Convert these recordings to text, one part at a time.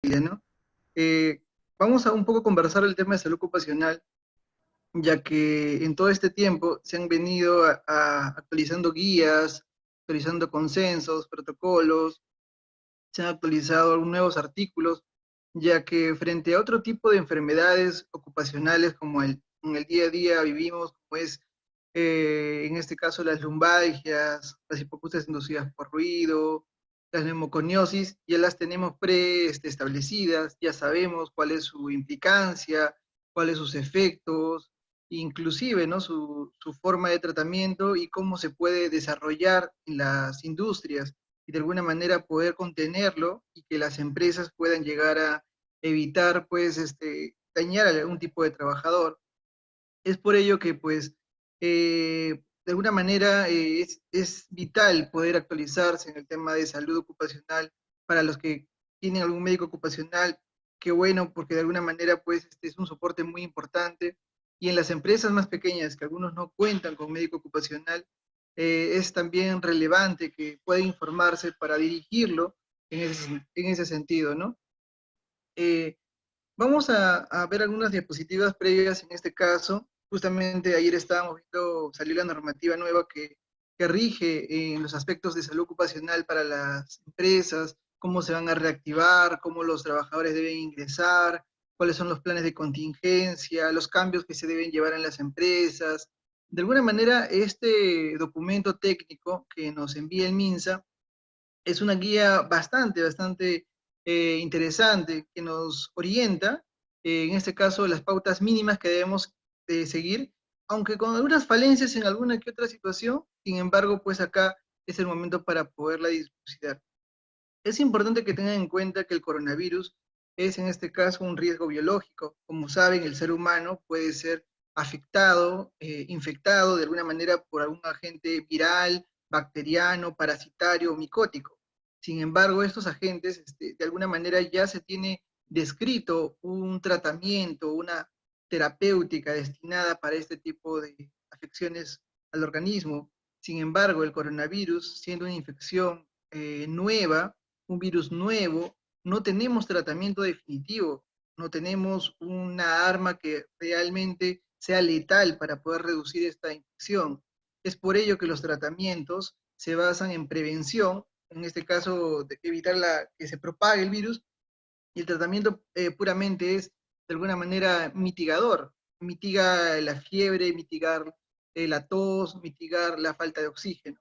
¿no? Eh, Vamos a un poco conversar el tema de salud ocupacional, ya que en todo este tiempo se han venido actualizando guías, actualizando consensos, protocolos, se han actualizado algunos nuevos artículos, ya que frente a otro tipo de enfermedades ocupacionales como en el día a día vivimos, como es en este caso las lumbalgias, las hipoacusias inducidas por ruido, las neumoconiosis, ya las tenemos establecidas, ya sabemos cuál es su implicancia, cuáles sus efectos, inclusive, ¿no? Su forma de tratamiento y cómo se puede desarrollar en las industrias y de alguna manera poder contenerlo y que las empresas puedan llegar a evitar, pues, dañar a algún tipo de trabajador. Es por ello que, pues, de alguna manera es vital poder actualizarse en el tema de salud ocupacional para los que tienen algún médico ocupacional. Qué bueno, porque de alguna manera, pues, este es un soporte muy importante. Y en las empresas más pequeñas, que algunos no cuentan con médico ocupacional, es también relevante que pueda informarse para dirigirlo en ese sentido, ¿no? Eh, Vamos a ver algunas diapositivas previas en este caso. Justamente ayer estábamos viendo, salió la normativa nueva que rige en los aspectos de salud ocupacional para las empresas, cómo se van a reactivar, cómo los trabajadores deben ingresar, cuáles son los planes de contingencia, los cambios que se deben llevar en las empresas. De alguna manera, este documento técnico que nos envía el MINSA es una guía bastante interesante que nos orienta, en este caso, las pautas mínimas que debemos seguir, aunque con algunas falencias en alguna que otra situación. Sin embargo, pues acá es el momento para poderla dilucidar. Es importante que tengan en cuenta que el coronavirus es en este caso un riesgo biológico. Como saben, el ser humano puede ser afectado, infectado de alguna manera por algún agente viral, bacteriano, parasitario o micótico. Sin embargo, estos agentes, de alguna manera ya se tiene descrito un tratamiento, una terapéutica destinada para este tipo de afecciones al organismo. Sin embargo, el coronavirus, siendo una infección nueva, un virus nuevo, no tenemos tratamiento definitivo, no tenemos una arma que realmente sea letal para poder reducir esta infección. Es por ello que los tratamientos se basan en prevención, en este caso de evitar que se propague el virus, y el tratamiento puramente es de alguna manera mitigador, mitiga la fiebre, mitigar la tos, mitigar la falta de oxígeno.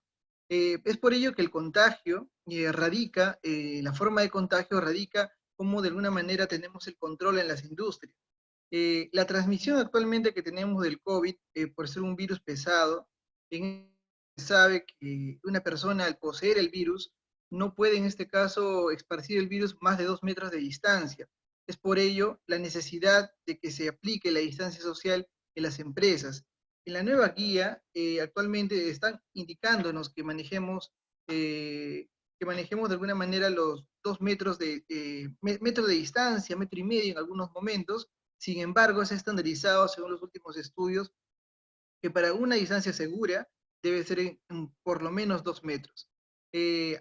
Es por ello que el contagio radica, la forma de contagio radica como de alguna manera tenemos el control en las industrias. La transmisión actualmente que tenemos del COVID, por ser un virus pesado, se sabe que una persona al poseer el virus no puede en este caso esparcir el virus más de 2 metros de distancia. Es por ello la necesidad de que se aplique la distancia social en las empresas. En la nueva guía actualmente están indicándonos que manejemos de alguna manera los 2 metros metro de distancia, metro y medio en algunos momentos. Sin embargo, es estandarizado según los últimos estudios que para una distancia segura debe ser en por lo menos 2 metros.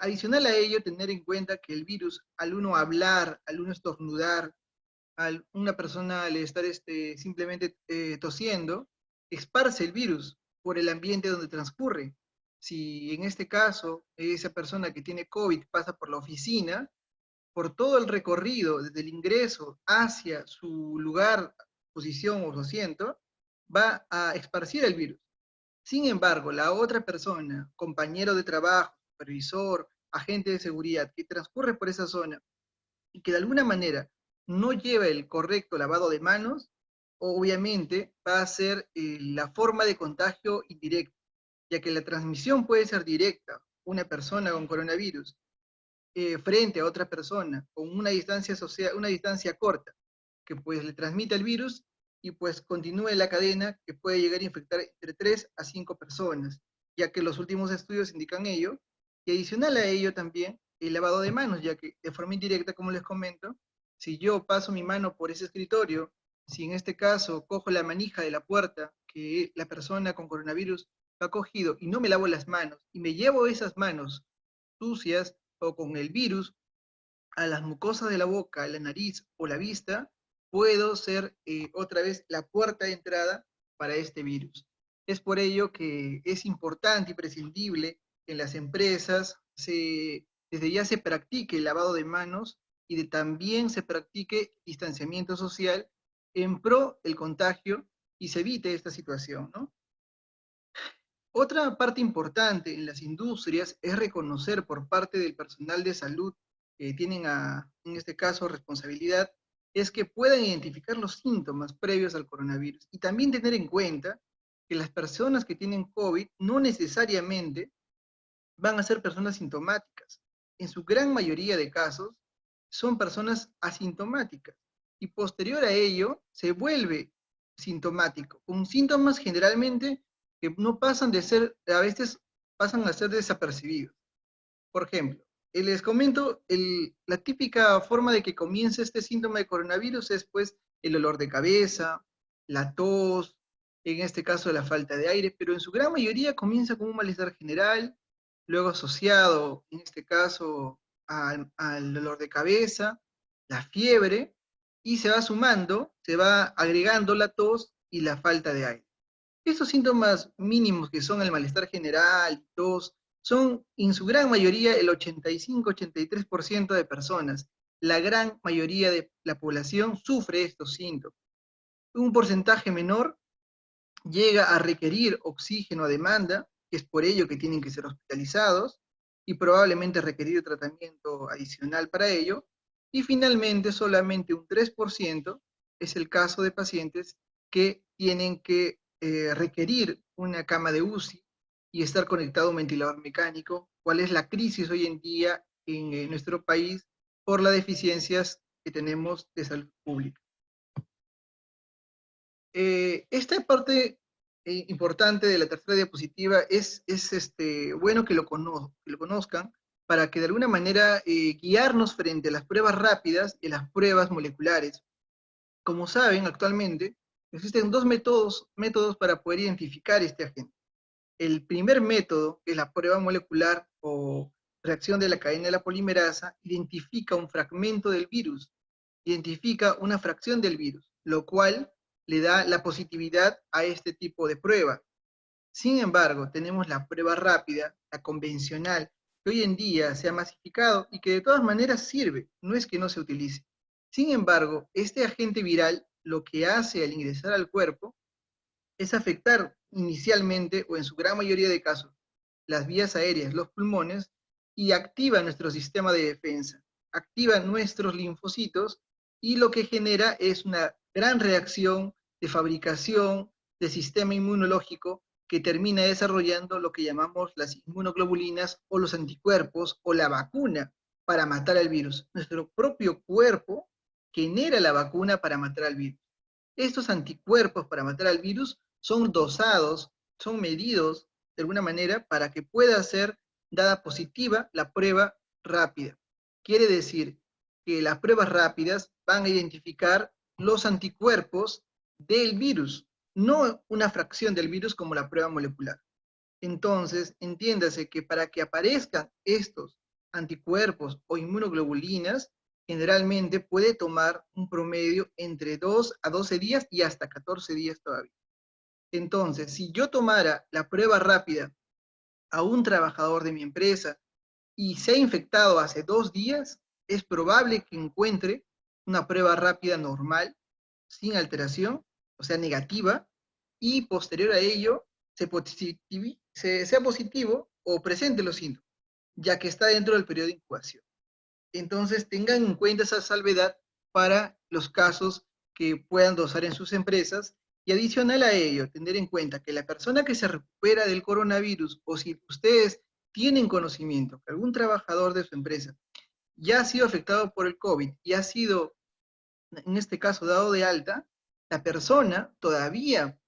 Adicional a ello, tener en cuenta que el virus, al uno hablar, al uno estornudar, a una persona al estar simplemente tosiendo, esparce el virus por el ambiente donde transcurre. Si en este caso esa persona que tiene COVID pasa por la oficina, por todo el recorrido, desde el ingreso hacia su lugar, posición o su asiento, va a esparcir el virus. Sin embargo, la otra persona, compañero de trabajo, supervisor, agente de seguridad, que transcurre por esa zona y que de alguna manera no lleva el correcto lavado de manos, obviamente va a ser la forma de contagio indirecta, ya que la transmisión puede ser directa. Una persona con coronavirus frente a otra persona con una distancia social, una distancia corta, que pues le transmite el virus y pues continúe la cadena que puede llegar a infectar entre 3 a 5 personas, ya que los últimos estudios indican ello, y adicional a ello también el lavado de manos, ya que de forma indirecta, como les comento, si yo paso mi mano por ese escritorio, si en este caso cojo la manija de la puerta que la persona con coronavirus ha cogido y no me lavo las manos y me llevo esas manos sucias o con el virus a las mucosas de la boca, la nariz o la vista, puedo ser otra vez la puerta de entrada para este virus. Es por ello que es importante y prescindible que en las empresas desde ya se practique el lavado de manos y también se practique distanciamiento social en pro del contagio y se evite esta situación, ¿no? Otra parte importante en las industrias es reconocer por parte del personal de salud que tienen en este caso responsabilidad, es que puedan identificar los síntomas previos al coronavirus y también tener en cuenta que las personas que tienen COVID no necesariamente van a ser personas sintomáticas. En su gran mayoría de casos son personas asintomáticas y posterior a ello se vuelve sintomático, con síntomas generalmente que no pasan de ser, a veces pasan a ser desapercibidos. Por ejemplo, les comento, la típica forma de que comience este síntoma de coronavirus es pues el dolor de cabeza, la tos, en este caso la falta de aire, pero en su gran mayoría comienza con un malestar general, luego asociado, en este caso, al dolor de cabeza, la fiebre, y se va sumando, se va agregando la tos y la falta de aire. Estos síntomas mínimos que son el malestar general, tos, son en su gran mayoría el 85-83% de personas. La gran mayoría de la población sufre estos síntomas. Un porcentaje menor llega a requerir oxígeno a demanda, que es por ello que tienen que ser hospitalizados, y probablemente requerir tratamiento adicional para ello. Y finalmente, solamente un 3% es el caso de pacientes que tienen que requerir una cama de UCI y estar conectado a un ventilador mecánico. ¿Cuál es la crisis hoy en día en nuestro país por las deficiencias que tenemos de salud pública? Esta parte importante de la tercera diapositiva es bueno que que lo conozcan para que de alguna manera guiarnos frente a las pruebas rápidas y las pruebas moleculares. Como saben, actualmente existen dos métodos para poder identificar este agente. El primer método, que es la prueba molecular o reacción de la cadena de la polimerasa, identifica un fragmento del virus, identifica una fracción del virus, lo cual le da la positividad a este tipo de prueba. Sin embargo, tenemos la prueba rápida, la convencional, que hoy en día se ha masificado y que de todas maneras sirve, no es que no se utilice. Sin embargo, este agente viral lo que hace al ingresar al cuerpo es afectar inicialmente, o en su gran mayoría de casos, las vías aéreas, los pulmones, y activa nuestro sistema de defensa, activa nuestros linfocitos, y lo que genera es una gran reacción de fabricación de sistema inmunológico que termina desarrollando lo que llamamos las inmunoglobulinas o los anticuerpos o la vacuna para matar al virus. Nuestro propio cuerpo genera la vacuna para matar al virus. Estos anticuerpos para matar al virus son dosados, son medidos de alguna manera para que pueda ser dada positiva la prueba rápida. Quiere decir que las pruebas rápidas van a identificar los anticuerpos del virus, no una fracción del virus como la prueba molecular. Entonces, entiéndase que para que aparezcan estos anticuerpos o inmunoglobulinas, generalmente puede tomar un promedio entre 2 a 12 días y hasta 14 días todavía. Entonces, si yo tomara la prueba rápida a un trabajador de mi empresa y se ha infectado hace 2 días, es probable que encuentre una prueba rápida normal, sin alteración, o sea, negativa, y posterior a ello sea positivo o presente los síntomas, ya que está dentro del periodo de incubación. Entonces, tengan en cuenta esa salvedad para los casos que puedan dosar en sus empresas. Y adicional a ello, tener en cuenta que la persona que se recupera del coronavirus, o si ustedes tienen conocimiento que algún trabajador de su empresa ya ha sido afectado por el COVID y ha sido, en este caso, dado de alta, la persona todavía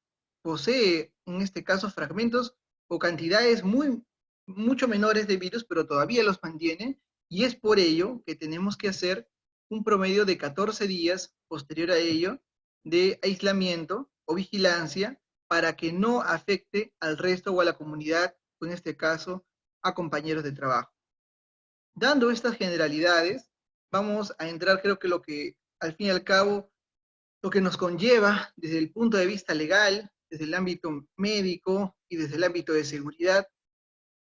posee, en este caso, fragmentos o cantidades mucho menores de virus, pero todavía los mantiene, y es por ello que tenemos que hacer un promedio de 14 días posterior a ello de aislamiento o vigilancia para que no afecte al resto o a la comunidad, o en este caso, a compañeros de trabajo. Dando estas generalidades, vamos a entrar, creo que lo que al fin y al cabo, lo que nos conlleva desde el punto de vista legal, desde el ámbito médico y desde el ámbito de seguridad,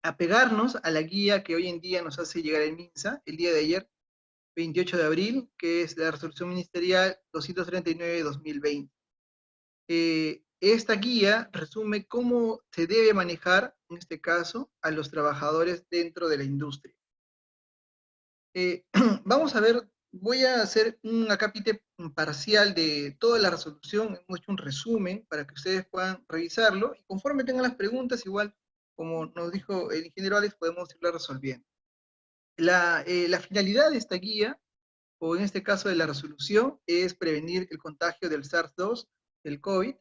apegarnos a la guía que hoy en día nos hace llegar el MINSA, el día de ayer, 28 de abril, que es la resolución ministerial 239-2020. Esta guía resume cómo se debe manejar, en este caso, a los trabajadores dentro de la industria. Vamos a ver, voy a hacer un acápite parcial de toda la resolución, hemos hecho un resumen para que ustedes puedan revisarlo, y conforme tengan las preguntas, igual, como nos dijo el ingeniero Alex, podemos irla resolviendo. La finalidad de esta guía, o en este caso de la resolución, es prevenir el contagio del SARS-2, del COVID,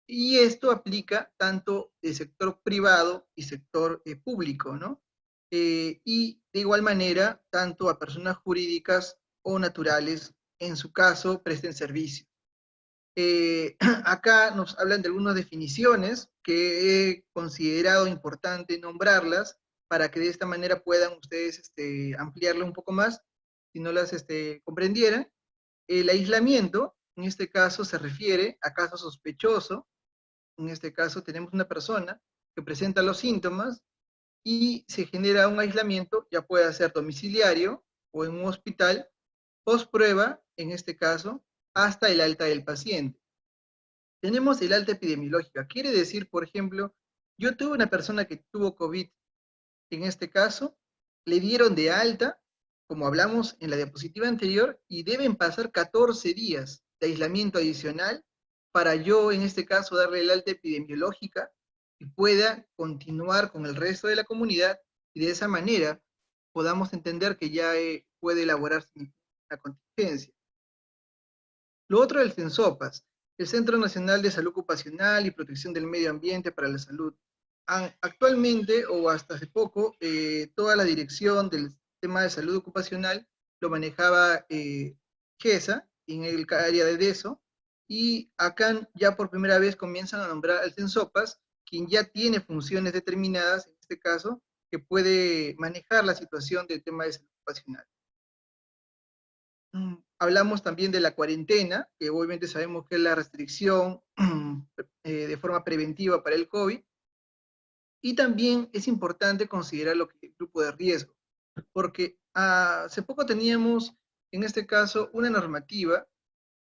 y esto aplica tanto el sector privado y sector público, ¿no? Y de igual manera, tanto a personas jurídicas o naturales, en su caso, presten servicio. Acá nos hablan de algunas definiciones que he considerado importante nombrarlas para que de esta manera puedan ustedes ampliarlo un poco más, si no las comprendieran. El aislamiento, en este caso, se refiere a caso sospechoso. En este caso tenemos una persona que presenta los síntomas y se genera un aislamiento, ya puede ser domiciliario o en un hospital, post prueba, en este caso, hasta el alta del paciente. Tenemos el alta epidemiológica, quiere decir, por ejemplo, yo tuve una persona que tuvo COVID, en este caso, le dieron de alta, como hablamos en la diapositiva anterior, y deben pasar 14 días de aislamiento adicional para yo, en este caso, darle el alta epidemiológica y pueda continuar con el resto de la comunidad, y de esa manera podamos entender que ya puede elaborarse la contingencia. Lo otro del CENSOPAS, el Centro Nacional de Salud Ocupacional y Protección del Medio Ambiente para la Salud. Actualmente, o hasta hace poco, toda la dirección del tema de salud ocupacional lo manejaba GESA, en el área de DESO, y acá ya por primera vez comienzan a nombrar al CENSOPAS, quien ya tiene funciones determinadas, en este caso, que puede manejar la situación del tema de salud ocupacional. Hablamos también de la cuarentena, que obviamente sabemos que es la restricción de forma preventiva para el COVID, y también es importante considerar lo que es el grupo de riesgo, porque hace poco teníamos, en este caso, una normativa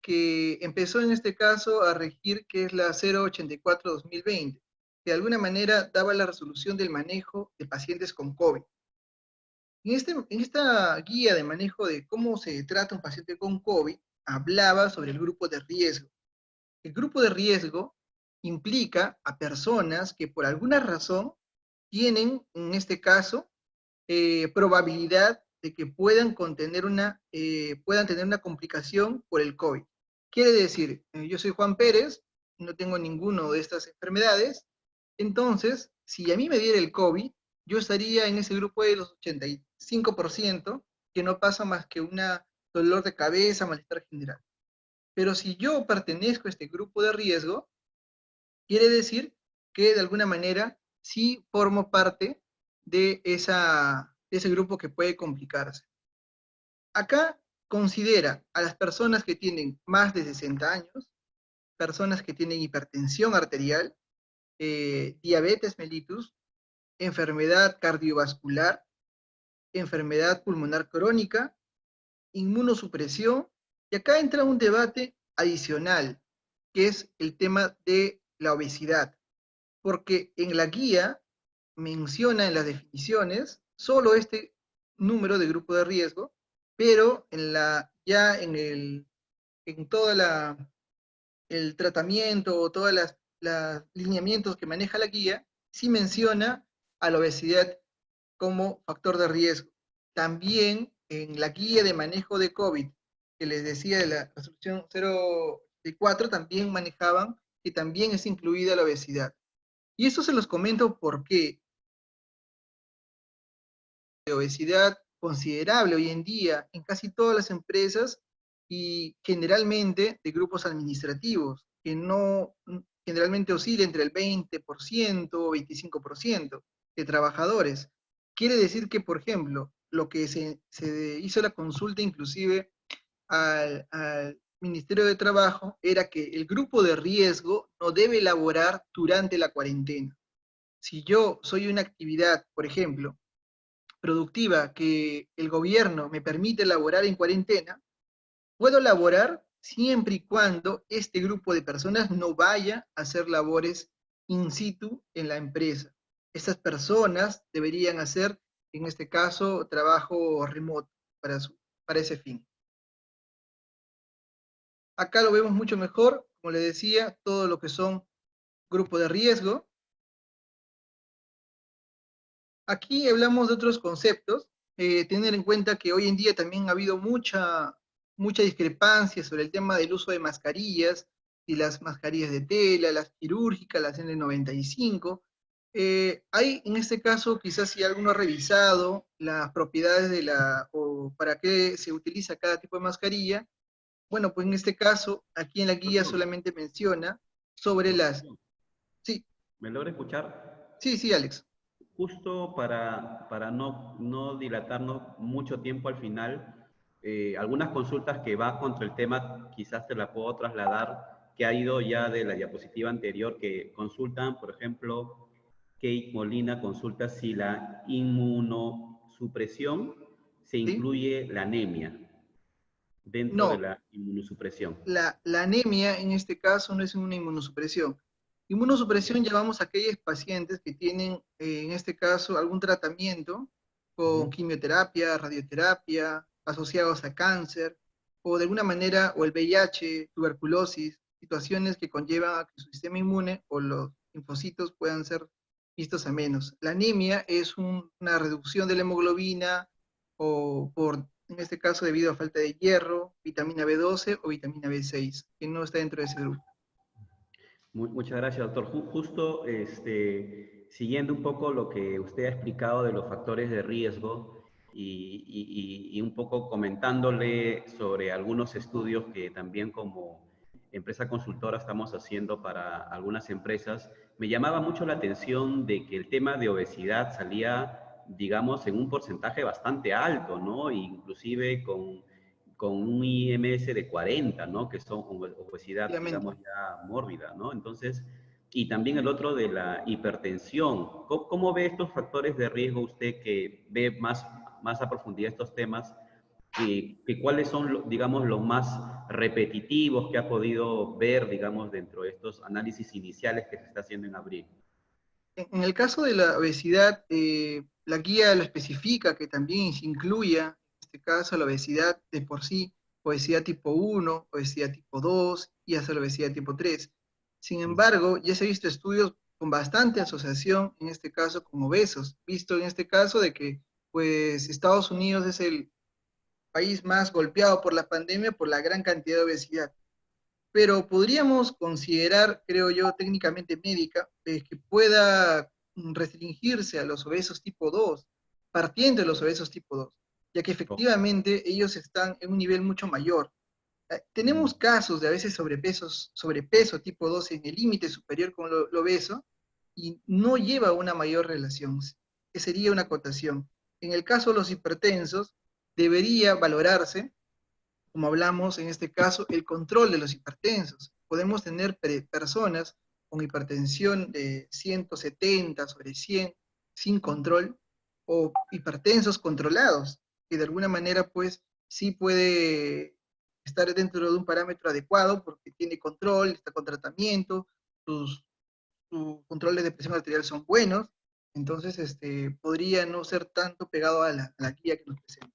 que empezó en este caso a regir, que es la 084-2020, que de alguna manera daba la resolución del manejo de pacientes con COVID. En esta guía de manejo de cómo se trata un paciente con COVID, hablaba sobre el grupo de riesgo. El grupo de riesgo implica a personas que por alguna razón tienen, en este caso, probabilidad de que puedan tener una complicación por el COVID. Quiere decir, yo soy Juan Pérez, no tengo ninguna de estas enfermedades, entonces, si a mí me diera el COVID, yo estaría en ese grupo de los 85% que no pasa más que un dolor de cabeza, malestar general. Pero si yo pertenezco a este grupo de riesgo, quiere decir que de alguna manera sí formo parte de ese grupo que puede complicarse. Acá considera a las personas que tienen más de 60 años, personas que tienen hipertensión arterial, diabetes mellitus, enfermedad cardiovascular, enfermedad pulmonar crónica, inmunosupresión, y acá entra un debate adicional, que es el tema de la obesidad, porque en la guía menciona en las definiciones solo este número de grupo de riesgo, pero ya en todo el tratamiento o todos los lineamientos que maneja la guía, sí menciona a la obesidad como factor de riesgo. También en la guía de manejo de COVID, que les decía de la resolución 0.4, también manejaban que también es incluida la obesidad. Y eso se los comento porque la obesidad considerable hoy en día en casi todas las empresas y generalmente de grupos administrativos, que no generalmente oscila entre el 20% o 25% de trabajadores. Quiere decir que, por ejemplo, lo que se hizo la consulta inclusive al Ministerio de Trabajo era que el grupo de riesgo no debe laborar durante la cuarentena. Si yo soy una actividad, por ejemplo, productiva que el gobierno me permite laborar en cuarentena, puedo laborar siempre y cuando este grupo de personas no vaya a hacer labores in situ en la empresa. Estas personas deberían hacer, en este caso, trabajo remoto para ese fin. Acá lo vemos mucho mejor, como le decía, todo lo que son grupos de riesgo. Aquí hablamos de otros conceptos, tener en cuenta que hoy en día también ha habido mucha discrepancia sobre el tema del uso de mascarillas, y las mascarillas de tela, las quirúrgicas, las N95. Hay en este caso, quizás si alguno ha revisado las propiedades o para qué se utiliza cada tipo de mascarilla. Bueno, pues en este caso, aquí en la guía Doctor, solamente menciona sobre las... doctor, Sí, ¿me logra escuchar? sí, sí, Alex. Justo para no dilatarnos mucho tiempo al final, algunas consultas que va contra el tema, quizás te la puedo trasladar, que ha ido ya de la diapositiva anterior, que consultan, por ejemplo, Kate Molina consulta si la inmunosupresión se ¿Sí? incluye la anemia dentro de No, la inmunosupresión. la anemia en este caso no es una inmunosupresión. Inmunosupresión llamamos a aquellos pacientes que tienen, en este caso, algún tratamiento con Ujú. quimioterapia, radioterapia, asociados a cáncer, o de alguna manera, o el VIH, tuberculosis, situaciones que conllevan a que su sistema inmune o los linfocitos puedan ser vistos a menos. La anemia es una reducción de la hemoglobina o en este caso debido a falta de hierro, vitamina B12 o vitamina B6, que no está dentro de ese grupo. Muchas gracias, doctor. Justo siguiendo un poco lo que usted ha explicado de los factores de riesgo y un poco comentándole sobre algunos estudios que también como empresa consultora estamos haciendo para algunas empresas, me llamaba mucho la atención de que el tema de obesidad salía, digamos, en un porcentaje bastante alto, ¿no? Inclusive con un IMS de 40, ¿no? Que son obesidad, Efectivamente. digamos, ya mórbida, ¿no? Entonces, y también el otro de la hipertensión. ¿Cómo ve estos factores de riesgo usted que ve más a profundidad estos temas? Que cuáles son, digamos, los más repetitivos que ha podido ver, digamos, dentro de estos análisis iniciales que se está haciendo en abril. En el caso de la obesidad, la guía lo especifica que también se incluya, en este caso, la obesidad de por sí, obesidad tipo 1, obesidad tipo 2 y hasta la obesidad tipo 3. Sin embargo, ya se ha visto estudios con bastante asociación, en este caso, con obesos, visto en este caso de que pues Estados Unidos es el país más golpeado por la pandemia por la gran cantidad de obesidad. Pero podríamos considerar, creo yo, técnicamente médica, que pueda restringirse a los obesos tipo 2, partiendo de los obesos tipo 2, ya que Oh, efectivamente ellos están en un nivel mucho mayor. Tenemos mm, casos de a veces sobrepeso tipo 2 en el límite superior con lo obeso, y no lleva a una mayor relación, que sería una acotación. En el caso de los hipertensos, debería valorarse, como hablamos en este caso, el control de los hipertensos. Podemos tener personas con hipertensión de 170 sobre 100 sin control, o hipertensos controlados, que de alguna manera pues sí puede estar dentro de un parámetro adecuado porque tiene control, está con tratamiento, sus controles de presión arterial son buenos, entonces podría no ser tanto pegado a la guía que nos presenta.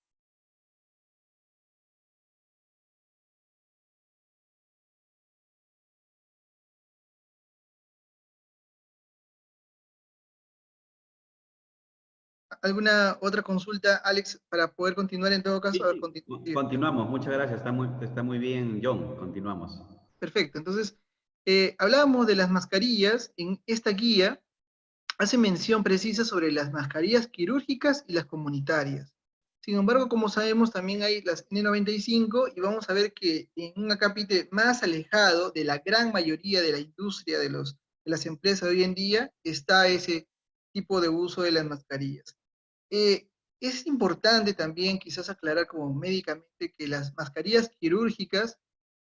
¿Alguna otra consulta, Alex, para poder continuar en todo caso? sí, A ver, sí, sí, continuamos. Muchas gracias. Está muy bien, John. Continuamos. perfecto. Entonces, hablábamos de las mascarillas. En esta guía hace mención precisa sobre las mascarillas quirúrgicas y las comunitarias. Sin embargo, como sabemos, también hay las N95 y vamos a ver que en un acápite más alejado de la gran mayoría de la industria de las empresas de hoy en día está ese tipo de uso de las mascarillas. Eh, Es importante también quizás aclarar como médicamente que las mascarillas quirúrgicas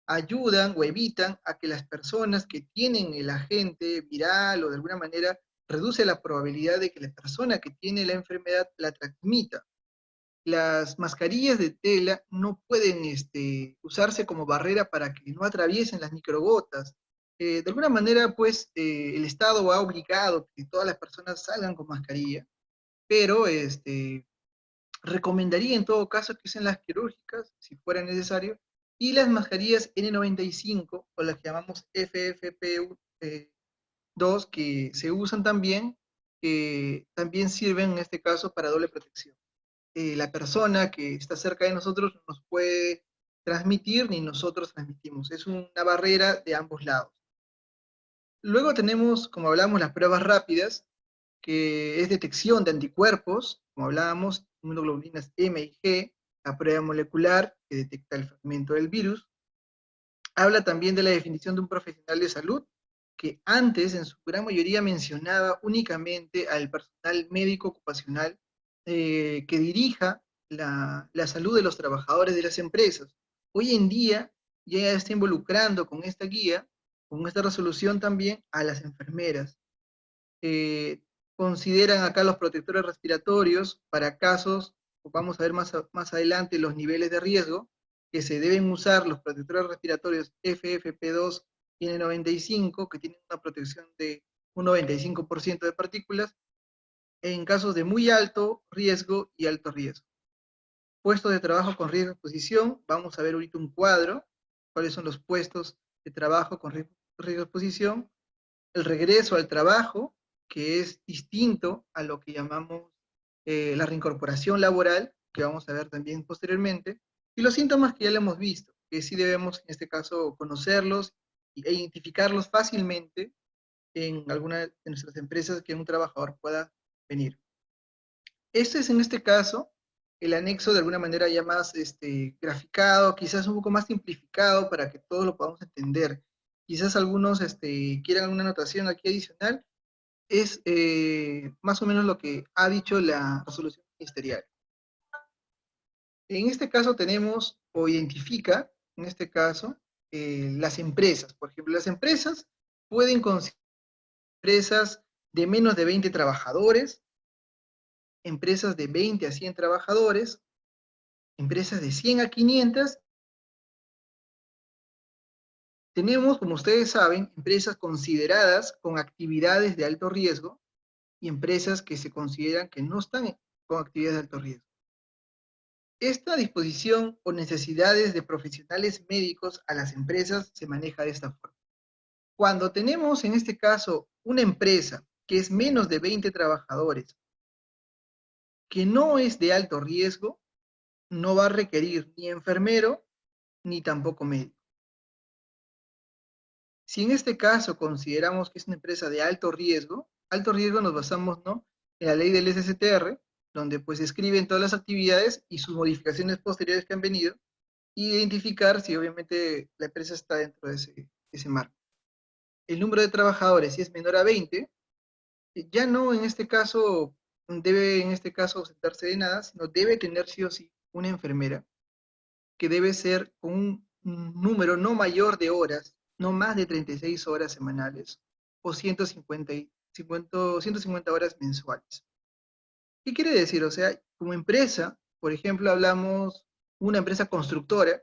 ayudan o evitan a que las personas que tienen el agente viral o de alguna manera reduce la probabilidad de que la persona que tiene la enfermedad la transmita. Las mascarillas de tela no pueden usarse como barrera para que no atraviesen las microgotas. De alguna manera, pues, el Estado ha obligado que todas las personas salgan con mascarilla, pero recomendaría en todo caso que usen las quirúrgicas, si fuera necesario, y las mascarillas N95, o las que llamamos FFP2, que se usan también, también sirven en este caso para doble protección. La persona que está cerca de nosotros no nos puede transmitir, ni nosotros transmitimos. Es una barrera de ambos lados. Luego tenemos, como hablamos, las pruebas rápidas, que es detección de anticuerpos, como hablábamos, inmunoglobulinas M y G, la prueba molecular que detecta el fragmento del virus. Habla también de la definición de un profesional de salud, que antes en su gran mayoría mencionaba únicamente al personal médico ocupacional que dirija la salud de los trabajadores de las empresas. Hoy en día ya está involucrando con esta guía, con esta resolución también a las enfermeras. Eh, Consideran acá los protectores respiratorios para casos, vamos a ver más adelante los niveles de riesgo, que se deben usar los protectores respiratorios FFP2 y N95, que tienen una protección de un 95% de partículas, en casos de muy alto riesgo y alto riesgo. Puestos de trabajo con riesgo de exposición, vamos a ver ahorita un cuadro, cuáles son los puestos de trabajo con riesgo de exposición, el regreso al trabajo, que es distinto a lo que llamamos la reincorporación laboral, que vamos a ver también posteriormente, y los síntomas que ya le hemos visto, que sí debemos en este caso conocerlos e identificarlos fácilmente en alguna de nuestras empresas que un trabajador pueda venir. Este es en este caso el anexo de alguna manera ya más graficado, quizás un poco más simplificado para que todos lo podamos entender. Quizás algunos quieran alguna anotación aquí adicional, es más o menos lo que ha dicho la resolución ministerial. En este caso tenemos, o identifica, en este caso, las empresas. Por ejemplo, las empresas pueden considerar empresas de menos de 20 trabajadores, empresas de 20 a 100 trabajadores, empresas de 100 a 500. Tenemos, como ustedes saben, empresas consideradas con actividades de alto riesgo y empresas que se consideran que no están con actividades de alto riesgo. Esta disposición o necesidades de profesionales médicos a las empresas se maneja de esta forma. Cuando tenemos, en este caso, una empresa que es menos de 20 trabajadores, que no es de alto riesgo, no va a requerir ni enfermero ni tampoco médico. Si en este caso consideramos que es una empresa de alto riesgo nos basamos, ¿no?, en la ley del SSTR, donde pues escriben todas las actividades y sus modificaciones posteriores que han venido, y identificar si obviamente la empresa está dentro de ese marco. El número de trabajadores, si es menor a 20, ya no en este caso debe en este caso ausentarse de nada, sino debe tener sí o sí una enfermera, que debe ser con un número no mayor de horas, no más de 36 horas semanales, o 150 horas mensuales. ¿Qué quiere decir? O sea, como empresa, por ejemplo, hablamos una empresa constructora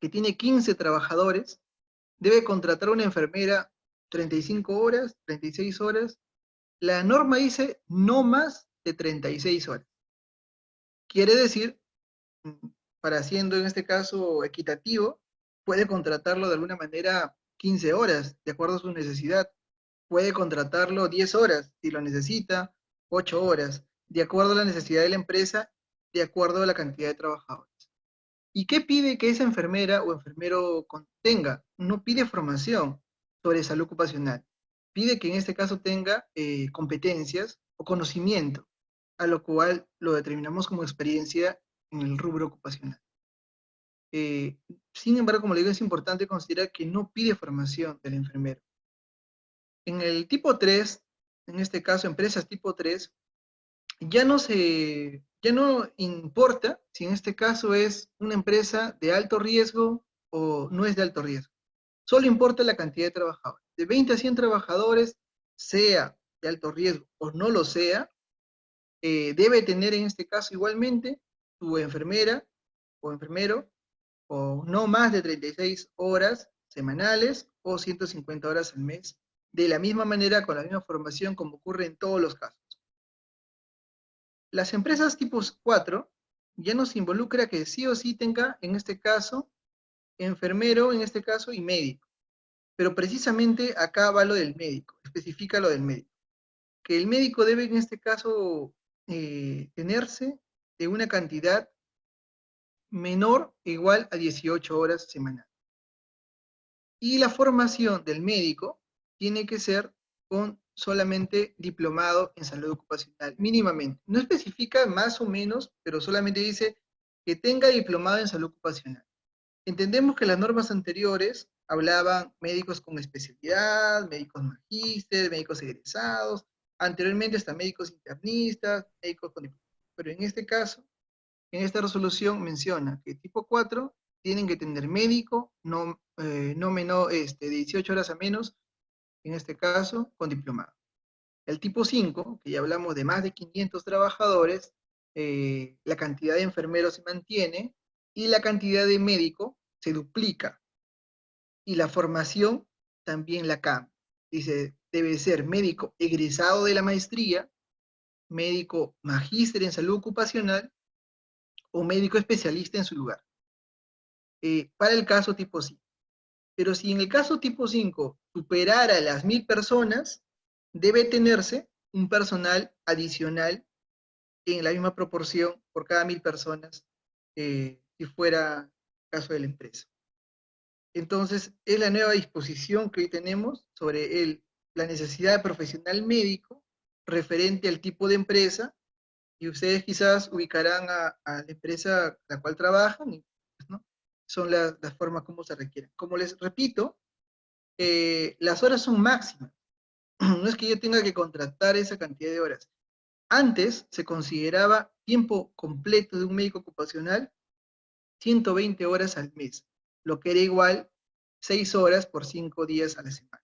que tiene 15 trabajadores, debe contratar a una enfermera 35 horas, 36 horas. La norma dice no más de 36 horas. Quiere decir, para siendo en este caso equitativo, puede contratarlo de alguna manera 15 horas, de acuerdo a su necesidad. Puede contratarlo 10 horas, si lo necesita, 8 horas, de acuerdo a la necesidad de la empresa, de acuerdo a la cantidad de trabajadores. ¿Y qué pide que esa enfermera o enfermero tenga? No pide formación sobre salud ocupacional. Pide que en este caso tenga competencias o conocimiento, a lo cual lo determinamos como experiencia en el rubro ocupacional. Eh, Sin embargo, como le digo, es importante considerar que no pide formación del enfermero. En el tipo 3, en este caso empresas tipo 3, ya no importa si en este caso es una empresa de alto riesgo o no es de alto riesgo. Solo importa la cantidad de trabajadores. De 20 a 100 trabajadores, sea de alto riesgo o no lo sea, debe tener en este caso igualmente su enfermera o enfermero o no más de 36 horas semanales o 150 horas al mes, de la misma manera, con la misma formación como ocurre en todos los casos. Las empresas tipos 4 ya nos involucra que sí o sí tenga, en este caso, enfermero, en este caso, y médico. Pero precisamente acá va lo del médico, especifica lo del médico. Que el médico debe, en este caso, tenerse de una cantidad menor o igual a 18 horas semanales. Y la formación del médico tiene que ser con solamente diplomado en salud ocupacional, mínimamente. No especifica más o menos, pero solamente dice que tenga diplomado en salud ocupacional. Entendemos que las normas anteriores hablaban médicos con especialidad, médicos magíster, médicos egresados, anteriormente hasta médicos internistas, médicos con diplomado. Pero en este caso, en esta resolución menciona que tipo 4 tienen que tener médico, no menor, de 18 horas a menos, en este caso, con diplomado. El tipo 5, que ya hablamos de más de 500 trabajadores, la cantidad de enfermeros se mantiene y la cantidad de médico se duplica. Y la formación también la cambia. Dice, debe ser médico egresado de la maestría, médico magíster en salud ocupacional o médico especialista en su lugar. Para el caso tipo 5. Pero si en el caso tipo 5 superara las 1000 personas, debe tenerse un personal adicional en la misma proporción por cada 1000 personas, si fuera el caso de la empresa. Entonces, es la nueva disposición que hoy tenemos sobre la necesidad de profesional médico referente al tipo de empresa, y ustedes quizás ubicarán a la empresa a la cual trabajan, y, pues, ¿no? Son las formas como se requieren. Como les repito, las horas son máximas. No es que yo tenga que contratar esa cantidad de horas. Antes se consideraba tiempo completo de un médico ocupacional 120 horas al mes, lo que era igual 6 horas por 5 días a la semana.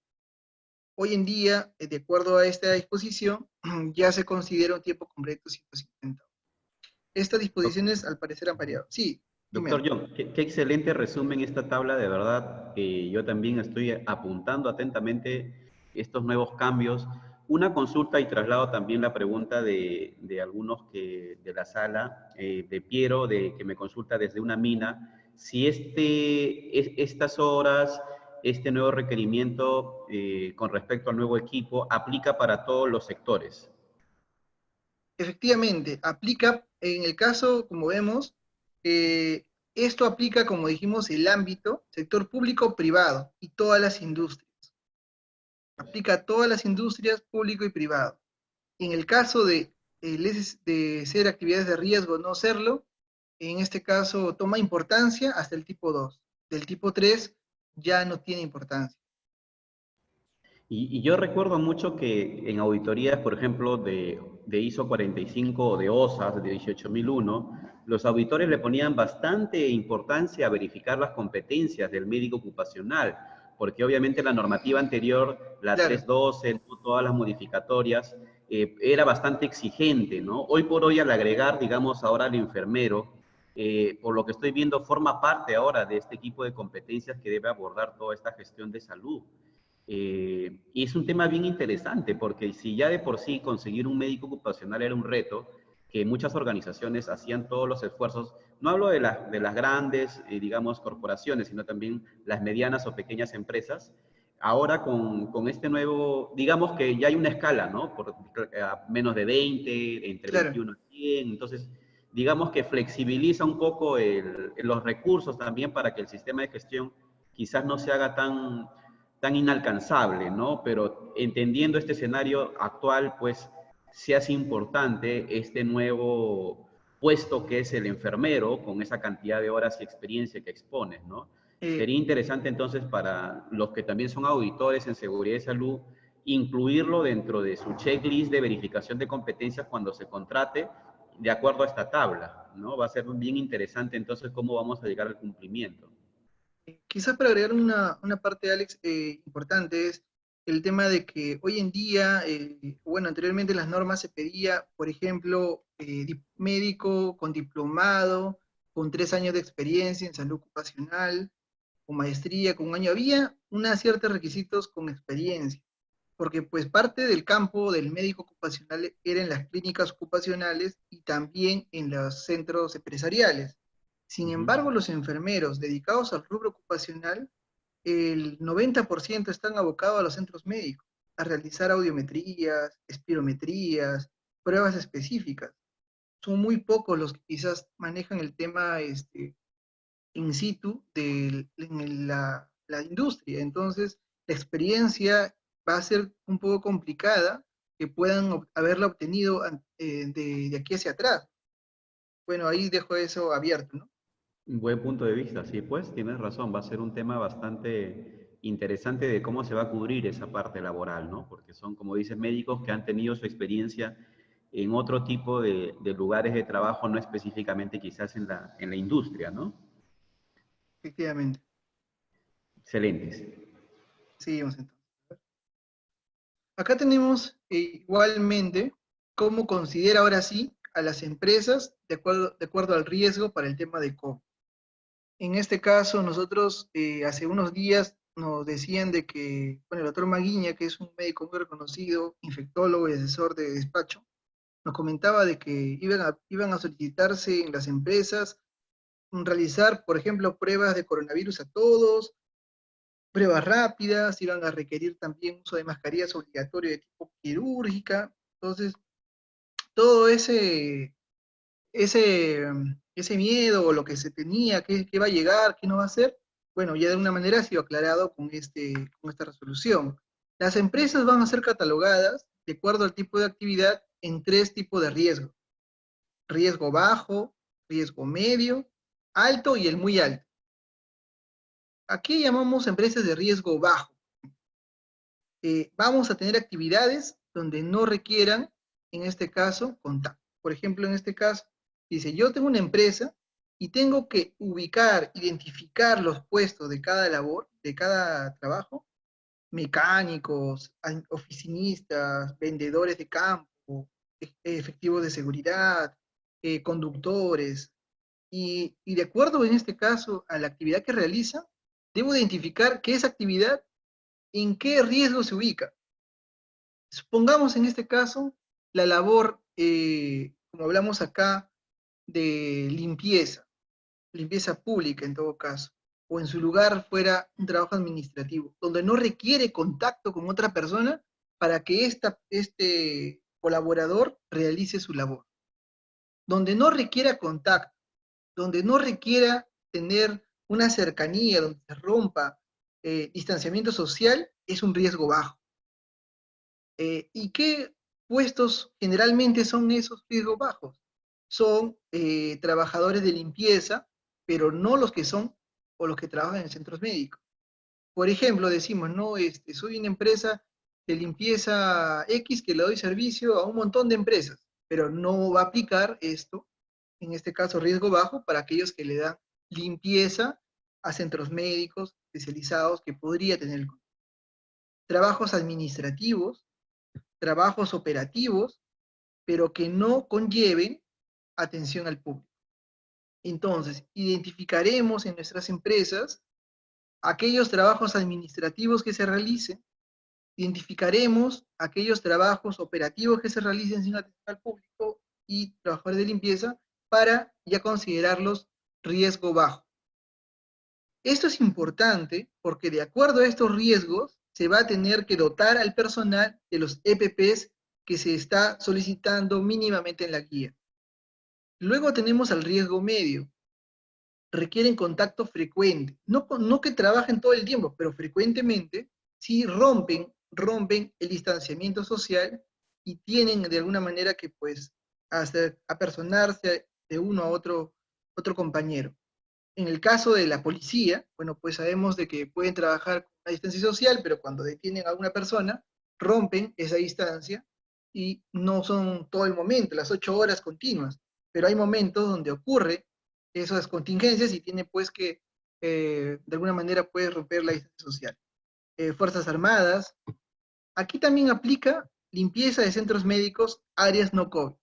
Hoy en día, de acuerdo a esta disposición, ya se considera un tiempo completo 150 horas. Estas disposiciones al parecer han variado. Sí, Doctor dime. John, qué excelente resumen esta tabla, de verdad. Yo también estoy apuntando atentamente estos nuevos cambios. Una consulta y traslado también la pregunta de algunos de la sala, de Piero, que me consulta desde una mina, si estas horas, este nuevo requerimiento con respecto al nuevo equipo aplica para todos los sectores. Efectivamente, aplica en el caso, como vemos, esto aplica, como dijimos, el ámbito, sector público-privado y todas las industrias. Aplica a todas las industrias, público y privado. En el caso de ser actividades de riesgo, no serlo, en este caso toma importancia hasta el tipo 2. Del tipo 3 ya no tiene importancia. Y yo recuerdo mucho que en auditorías, por ejemplo, de ISO 45 o de OSAS, de 18001, los auditores le ponían bastante importancia a verificar las competencias del médico ocupacional, porque obviamente la normativa anterior, la Claro, 312, todas las modificatorias, era bastante exigente, ¿no? Hoy por hoy, al agregar, digamos, ahora al enfermero, por lo que estoy viendo, forma parte ahora de este equipo de competencias que debe abordar toda esta gestión de salud. Y es un tema bien interesante porque si ya de por sí conseguir un médico ocupacional era un reto, que muchas organizaciones hacían todos los esfuerzos, no hablo de las grandes, digamos, corporaciones, sino también las medianas o pequeñas empresas, ahora con este nuevo, digamos que ya hay una escala, ¿no? Menos de 20, entre claro. 21 y 100, entonces digamos que flexibiliza un poco los recursos también para que el sistema de gestión quizás no se haga tan inalcanzable, ¿no? Pero entendiendo este escenario actual, pues se hace importante este nuevo puesto que es el enfermero, con esa cantidad de horas y experiencia que expones, ¿no? Eh, Sería interesante entonces para los que también son auditores en seguridad y salud incluirlo dentro de su checklist de verificación de competencias cuando se contrate, de acuerdo a esta tabla, ¿no? Va a ser bien interesante entonces cómo vamos a llegar al cumplimiento. Quizás para agregar una parte, Alex, importante es el tema de que hoy en día, bueno, anteriormente en las normas se pedía, por ejemplo, médico con diplomado, con 3 años de experiencia en salud ocupacional, con maestría, con un año. Había unos ciertos requisitos con experiencia, porque pues parte del campo del médico ocupacional era en las clínicas ocupacionales y también en los centros empresariales. Sin embargo, los enfermeros dedicados al rubro ocupacional, el 90% están abocados a los centros médicos, a realizar audiometrías, espirometrías, pruebas específicas. Son muy pocos los que quizás manejan el tema in situ en la industria. Entonces, la experiencia va a ser un poco complicada que puedan haberla obtenido de aquí hacia atrás. Bueno, ahí dejo eso abierto, ¿no? Un buen punto de vista, sí, pues tienes razón, va a ser un tema bastante interesante de cómo se va a cubrir esa parte laboral, ¿no? Porque son, como dices, médicos que han tenido su experiencia en otro tipo de lugares de trabajo, no específicamente quizás en la industria, ¿no? Efectivamente. Excelentes. Seguimos entonces. Acá tenemos igualmente cómo considera ahora sí a las empresas de acuerdo al riesgo para el tema de COVID. En este caso, nosotros hace unos días nos decían de que, bueno, el doctor Maguiña, que es un médico muy reconocido, infectólogo y asesor de despacho, nos comentaba de que iban a solicitarse en las empresas realizar, por ejemplo, pruebas de coronavirus a todos, pruebas rápidas, iban a requerir también uso de mascarillas obligatorio de tipo quirúrgica. Entonces, todo ese miedo o lo que se tenía, qué va a llegar, qué no va a ser, bueno, ya de una manera ha sido aclarado con esta resolución. Las empresas van a ser catalogadas de acuerdo al tipo de actividad en 3 tipos de riesgo: riesgo bajo, riesgo medio, alto y el muy alto. Aquí llamamos empresas de riesgo bajo. Vamos a tener actividades donde no requieran, en este caso, contacto. Por ejemplo, en este caso, dice, yo tengo una empresa y tengo que ubicar, identificar los puestos de cada labor, de cada trabajo, mecánicos, oficinistas, vendedores de campo, efectivos de seguridad, conductores, y de acuerdo en este caso a la actividad que realiza, debo identificar que esa actividad en qué riesgo se ubica. Supongamos en este caso la labor, como hablamos acá, de limpieza pública en todo caso, o en su lugar fuera un trabajo administrativo, donde no requiere contacto con otra persona para que este colaborador realice su labor. Donde no requiera contacto, donde no requiera tener una cercanía, donde se rompa distanciamiento social, es un riesgo bajo. ¿Y qué puestos generalmente son esos riesgos bajos? Son trabajadores de limpieza, pero no los que son o los que trabajan en centros médicos. Por ejemplo, decimos, no, soy una empresa de limpieza X que le doy servicio a un montón de empresas, pero no va a aplicar esto, en este caso riesgo bajo, para aquellos que le dan limpieza a centros médicos especializados que podría tener trabajos administrativos, trabajos operativos, pero que no conlleven atención al público. Entonces, identificaremos en nuestras empresas aquellos trabajos administrativos que se realicen, identificaremos aquellos trabajos operativos que se realicen sin atención al público y trabajadores de limpieza para ya considerarlos riesgo bajo. Esto es importante porque de acuerdo a estos riesgos se va a tener que dotar al personal de los EPPs que se está solicitando mínimamente en la guía. Luego tenemos al riesgo medio. Requieren contacto frecuente. No que trabajen todo el tiempo, pero frecuentemente sí rompen el distanciamiento social y tienen de alguna manera que pues apersonarse de uno a otro compañero. En el caso de la policía, bueno, pues sabemos de que pueden trabajar a distancia social, pero cuando detienen a una persona, rompen esa distancia y no son todo el momento, las 8 horas continuas, pero hay momentos donde ocurre esas contingencias y tiene pues que de alguna manera puede romper la distancia social. Fuerzas Armadas, aquí también aplica limpieza de centros médicos, áreas no COVID.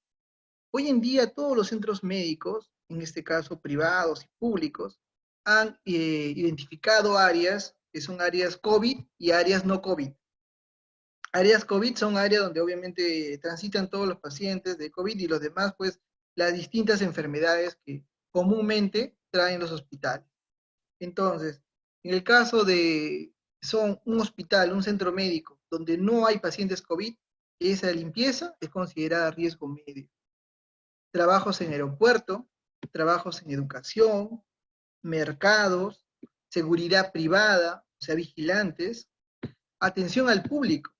Hoy en día todos los centros médicos, en este caso privados y públicos, han identificado áreas que son áreas COVID y áreas no COVID. Áreas COVID son áreas donde obviamente transitan todos los pacientes de COVID y los demás, pues, las distintas enfermedades que comúnmente traen los hospitales. Entonces, en el caso de son un hospital, un centro médico, donde no hay pacientes COVID, esa limpieza es considerada riesgo medio. Trabajos en aeropuerto, trabajos en educación, mercados, seguridad privada, o sea, vigilantes, atención al público,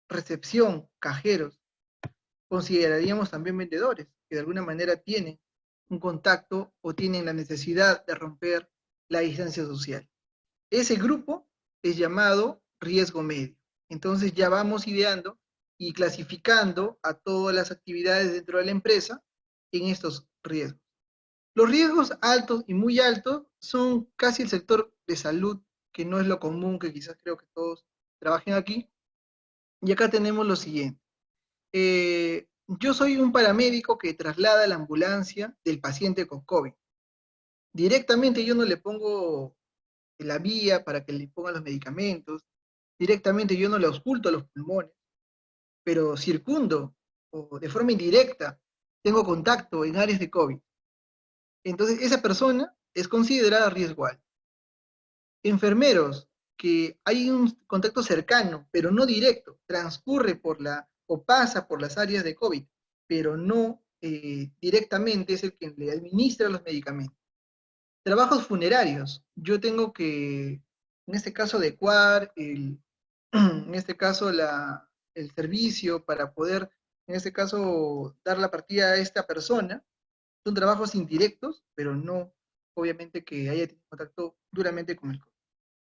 recepción, cajeros. Consideraríamos también vendedores, que de alguna manera tienen un contacto o tienen la necesidad de romper la distancia social. Ese grupo es llamado riesgo medio. Entonces ya vamos ideando y clasificando a todas las actividades dentro de la empresa en estos riesgos. Los riesgos altos y muy altos son casi el sector de salud, que no es lo común, que quizás creo que todos trabajen aquí. Y acá tenemos lo siguiente. Yo soy un paramédico que traslada la ambulancia del paciente con COVID. Directamente yo no le pongo la vía para que le pongan los medicamentos, directamente yo no le ausculto los pulmones, pero circundo o de forma indirecta tengo contacto en áreas de COVID. Entonces esa persona es considerada riesgo alto. Enfermeros, que hay un contacto cercano, pero no directo, transcurre por la, o pasa por las áreas de COVID, pero no directamente es el que le administra los medicamentos. Trabajos funerarios, yo tengo que, en este caso, adecuar en este caso el servicio para poder, en este caso, dar la partida a esta persona. Son trabajos indirectos, pero no, obviamente, que haya tenido contacto duramente con el COVID.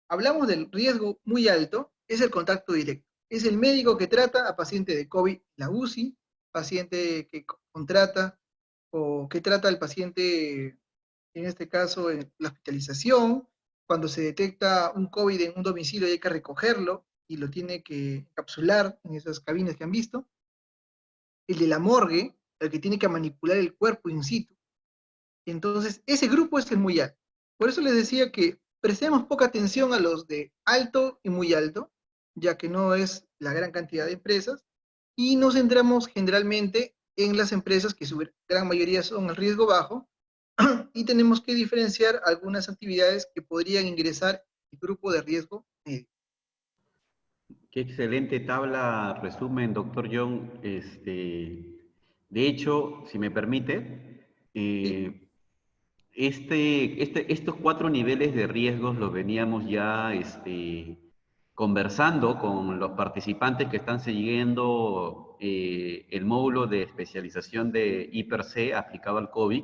Hablamos del riesgo muy alto, es el contacto directo. Es el médico que trata a paciente de COVID, la UCI, paciente que contrata o que trata al paciente, en este caso, en la hospitalización, cuando se detecta un COVID en un domicilio y hay que recogerlo y lo tiene que encapsular en esas cabinas que han visto. El de la morgue, el que tiene que manipular el cuerpo in situ. Entonces, ese grupo es el muy alto. Por eso les decía que prestemos poca atención a los de alto y muy alto, ya que no es la gran cantidad de empresas, y nos centramos generalmente en las empresas que su gran mayoría son el riesgo bajo, y tenemos que diferenciar algunas actividades que podrían ingresar en el grupo de riesgo medio. Qué excelente tabla, resumen, doctor John. De hecho, si me permite, ¿Sí? estos 4 niveles de riesgos los veníamos ya conversando con los participantes que están siguiendo el módulo de especialización de IPRC aplicado al COVID,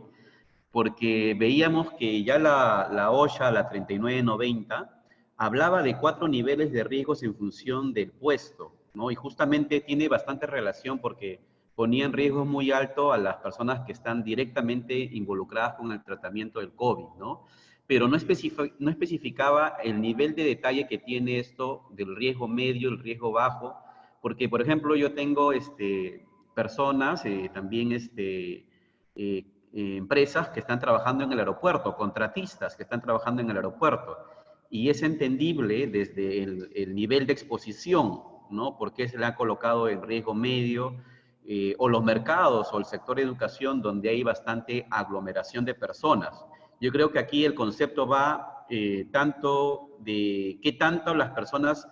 porque veíamos que ya la OSHA, la 3990, hablaba de 4 niveles de riesgos en función del puesto, ¿no? Y justamente tiene bastante relación porque ponía en riesgo muy alto a las personas que están directamente involucradas con el tratamiento del COVID, ¿no? Pero no especificaba el nivel de detalle que tiene esto del riesgo medio, el riesgo bajo, porque, por ejemplo, yo tengo personas, también empresas que están trabajando en el aeropuerto, contratistas que están trabajando en el aeropuerto. Y es entendible desde el nivel de exposición, ¿no? Porque se le ha colocado en riesgo medio, o los mercados o el sector de educación donde hay bastante aglomeración de personas. Yo creo que aquí el concepto va tanto de qué tanto las personas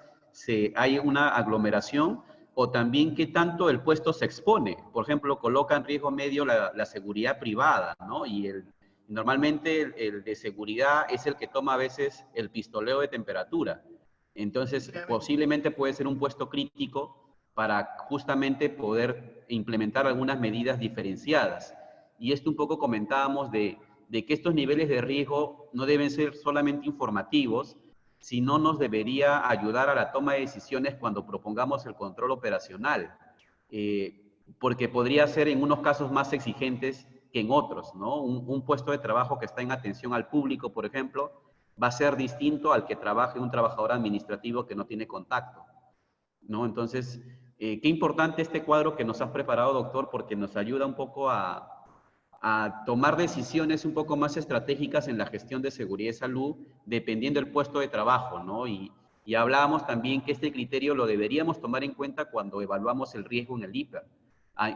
hay una aglomeración o también qué tanto el puesto se expone. Por ejemplo, coloca en riesgo medio la seguridad privada, ¿no? Y normalmente el de seguridad es el que toma a veces el pistoleo de temperatura. Entonces, posiblemente puede ser un puesto crítico para justamente poder implementar algunas medidas diferenciadas. Y esto un poco comentábamos de que estos niveles de riesgo no deben ser solamente informativos, sino nos debería ayudar a la toma de decisiones cuando propongamos el control operacional, porque podría ser en unos casos más exigentes que en otros, ¿no? Un puesto de trabajo que está en atención al público, por ejemplo, va a ser distinto al que trabaje un trabajador administrativo que no tiene contacto, ¿no? Entonces, qué importante este cuadro que nos has preparado, doctor, porque nos ayuda un poco a tomar decisiones un poco más estratégicas en la gestión de seguridad y salud, dependiendo del puesto de trabajo, ¿no? Y hablábamos también que este criterio lo deberíamos tomar en cuenta cuando evaluamos el riesgo en el IPA,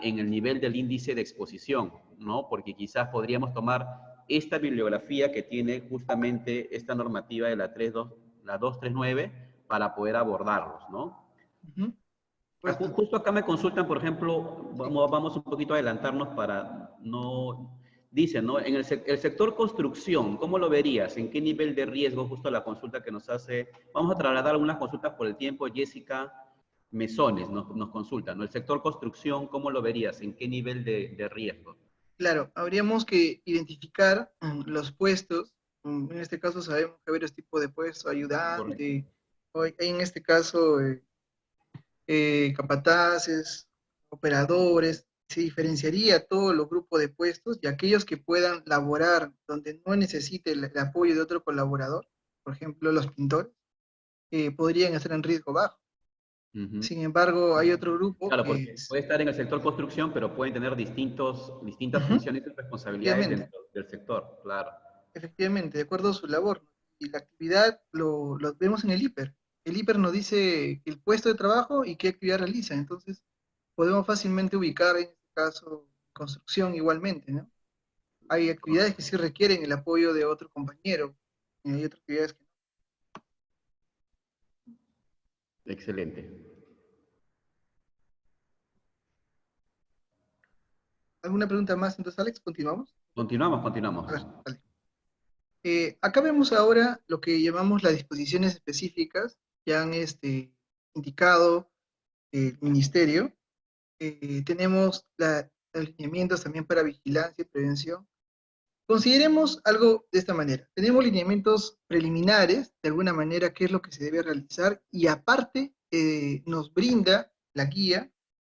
en el nivel del índice de exposición, ¿no? Porque quizás podríamos tomar esta bibliografía que tiene justamente esta normativa de la 239 para poder abordarlos, ¿no? Ujú. Pues, Justo acá me consultan, por ejemplo, sí, vamos un poquito a adelantarnos para no... Dicen, ¿no? En el sector construcción, ¿cómo lo verías? ¿En qué nivel de riesgo? Justo la consulta que nos hace... Vamos a trasladar algunas consultas por el tiempo. Jessica Mesones nos consulta, ¿no? El sector construcción, ¿cómo lo verías? ¿En qué nivel de riesgo? claro, habríamos que identificar los puestos. En este caso sabemos que hay varios tipos de puestos, Correcto. ayudante, o hay en este caso capataces, operadores. Se diferenciaría todos los grupos de puestos y aquellos que puedan laborar donde no necesite el apoyo de otro colaborador, por ejemplo, los pintores, podrían estar en riesgo bajo. Ujú. Sin embargo, hay otro grupo Claro, que porque puede estar en el sector construcción, pero pueden tener distintas ujú, funciones y responsabilidades efectivamente, dentro del sector, claro. efectivamente, de acuerdo a su labor. Y la actividad lo vemos en el hiper. El hiper nos dice el puesto de trabajo y qué actividad realiza. Entonces, podemos fácilmente ubicar en este caso construcción igualmente, ¿no? Hay actividades que sí requieren el apoyo de otro compañero, y hay otras actividades que no. Excelente. ¿Alguna pregunta más entonces, Alex? ¿Continuamos? Continuamos. A ver, vale. Acá vemos ahora lo que llamamos las disposiciones específicas que han indicado el ministerio. Tenemos alineamientos también para vigilancia y prevención. Consideremos algo de esta manera. Tenemos lineamientos preliminares, de alguna manera, qué es lo que se debe realizar, y aparte nos brinda la guía,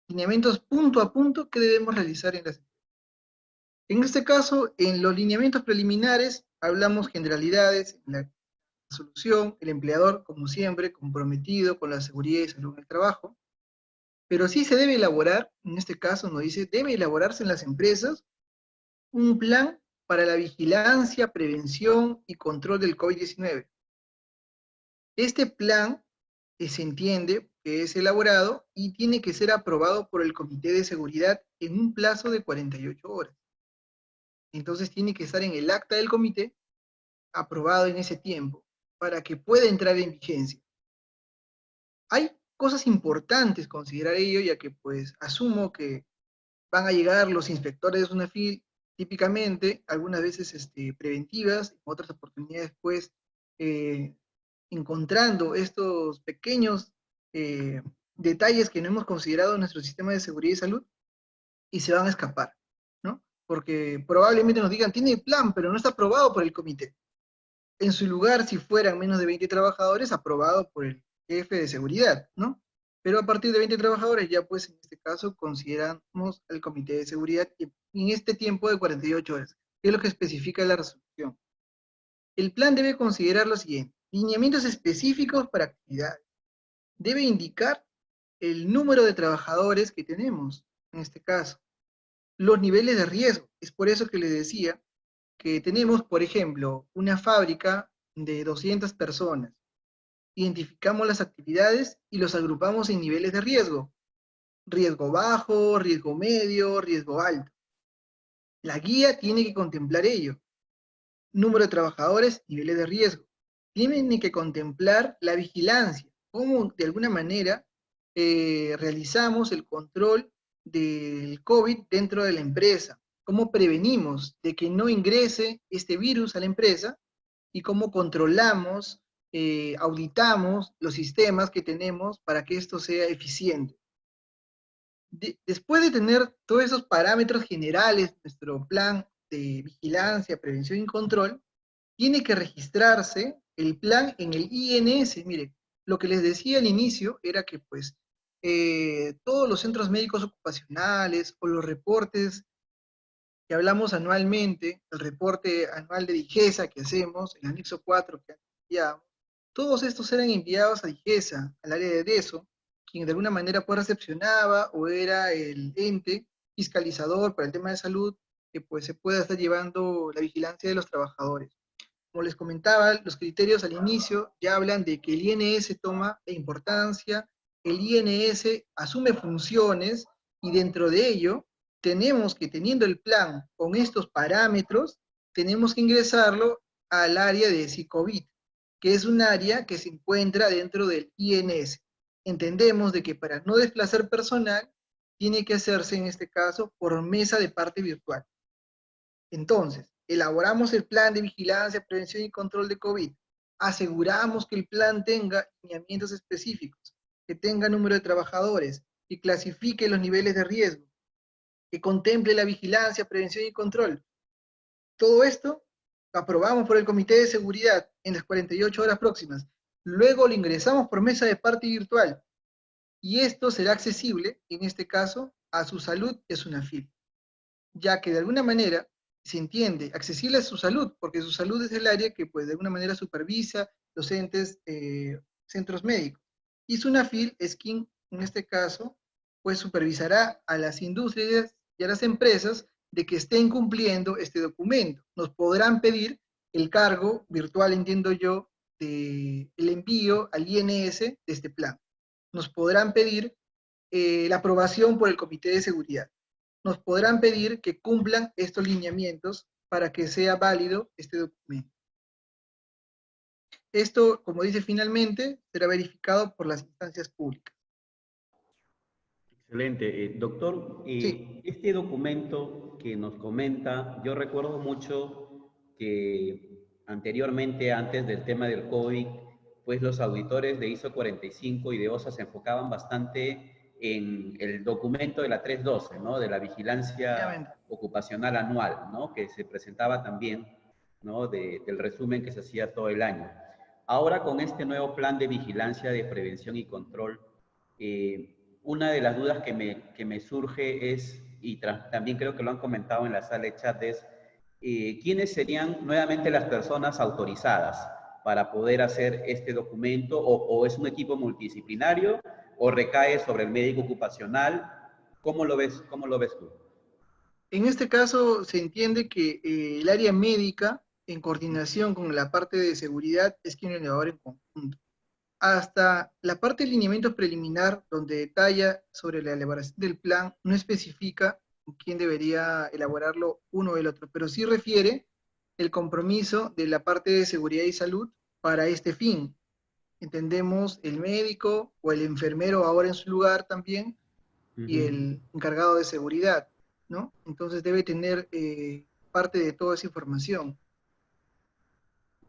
lineamientos punto a punto que debemos realizar en las empresas. En este caso, en los lineamientos preliminares, hablamos generalidades, en la solución, el empleador, como siempre, comprometido con la seguridad y salud en el trabajo, pero sí se debe elaborar, en este caso nos dice, debe elaborarse en las empresas un plan para la vigilancia, prevención y control del COVID-19. Este plan se entiende que es elaborado y tiene que ser aprobado por el Comité de Seguridad en un plazo de 48 horas. Entonces tiene que estar en el acta del comité, aprobado en ese tiempo, para que pueda entrar en vigencia. Hay cosas importantes considerar ello, ya que pues asumo que van a llegar los inspectores de SUNAFIL, típicamente, algunas veces preventivas, en otras oportunidades pues eh, encontrando estos pequeños detalles que no hemos considerado en nuestro sistema de seguridad y salud y se van a escapar, ¿no? Porque probablemente nos digan, tiene plan, pero no está aprobado por el comité. En su lugar, si fueran menos de 20 trabajadores, aprobado por el jefe de seguridad, ¿no? Pero a partir de 20 trabajadores, ya pues en este caso consideramos el comité de seguridad en este tiempo de 48 horas, que es lo que especifica la resolución. El plan debe considerar lo siguiente: lineamientos específicos para actividades. Debe indicar el número de trabajadores que tenemos, en este caso, los niveles de riesgo. Es por eso que les decía que tenemos, por ejemplo, una fábrica de 200 personas. Identificamos las actividades y los agrupamos en niveles de riesgo. Riesgo bajo, riesgo medio, riesgo alto. La guía tiene que contemplar ello. Número de trabajadores, niveles de riesgo. Tienen que contemplar la vigilancia, cómo de alguna manera realizamos el control del COVID dentro de la empresa, cómo prevenimos de que no ingrese este virus a la empresa y cómo controlamos, auditamos los sistemas que tenemos para que esto sea eficiente. Después de tener todos esos parámetros generales, nuestro plan de vigilancia, prevención y control, tiene que registrarse el plan en el INS. Mire, lo que les decía al inicio era que pues todos los centros médicos ocupacionales o los reportes que hablamos anualmente, el reporte anual de DIGESA que hacemos, el anexo 4 que enviamos, todos estos eran enviados a DIGESA, al área de DESO, quien de alguna manera pues recepcionaba o era el ente fiscalizador para el tema de salud que pues se pueda estar llevando la vigilancia de los trabajadores. Como les comentaba, los criterios al inicio ya hablan de que el INS toma importancia, el INS asume funciones y dentro de ello tenemos que, teniendo el plan con estos parámetros, tenemos que ingresarlo al área de Psicovit, que es un área que se encuentra dentro del INS. Entendemos de que para no desplazar personal, tiene que hacerse en este caso por mesa de parte virtual. Entonces, elaboramos el plan de vigilancia, prevención y control de COVID. Aseguramos que el plan tenga lineamientos específicos, que tenga número de trabajadores, que clasifique los niveles de riesgo, que contemple la vigilancia, prevención y control. Todo esto lo aprobamos por el Comité de Seguridad en las 48 horas próximas. Luego lo ingresamos por mesa de parte virtual y esto será accesible, en este caso, a su salud y a su SUNAFIL, ya que de alguna manera se entiende accesible a su salud, porque su salud es el área que pues de alguna manera supervisa los entes, centros médicos. Y SUNAFIL es quien, en este caso, pues supervisará a las industrias y a las empresas de que estén cumpliendo este documento. Nos podrán pedir el cargo virtual, entiendo yo, del envío al INS de este plan. Nos podrán pedir la aprobación por el Comité de Seguridad. Nos podrán pedir que cumplan estos lineamientos para que sea válido este documento. Esto, como dice finalmente, será verificado por las instancias públicas. Excelente. Doctor, Sí, este documento que nos comenta, yo recuerdo mucho que anteriormente, antes del tema del COVID, pues los auditores de ISO 45 y de OSA se enfocaban bastante en el documento de la 312, ¿no? De la vigilancia efectivamente. ocupacional anual, ¿no? Que se presentaba también, ¿no? Del resumen que se hacía todo el año. Ahora con este nuevo plan de vigilancia, de prevención y control, una de las dudas que me surge es, y también creo que lo han comentado en la sala de chat, es ¿quiénes serían nuevamente las personas autorizadas para poder hacer este documento? O es un equipo multidisciplinario o recae sobre el médico ocupacional? ¿Cómo lo ves, cómo lo ves tú? En este caso se entiende que el área médica, en coordinación con la parte de seguridad, es quien lo elabora en conjunto. Hasta la parte de lineamiento preliminar, donde detalla sobre la elaboración del plan, no especifica quién debería elaborarlo uno o el otro, pero sí refiere el compromiso de la parte de seguridad y salud para este fin. Entendemos el médico o el enfermero ahora en su lugar también Uh y -huh. el encargado de seguridad, ¿no? Entonces debe tener parte de toda esa información.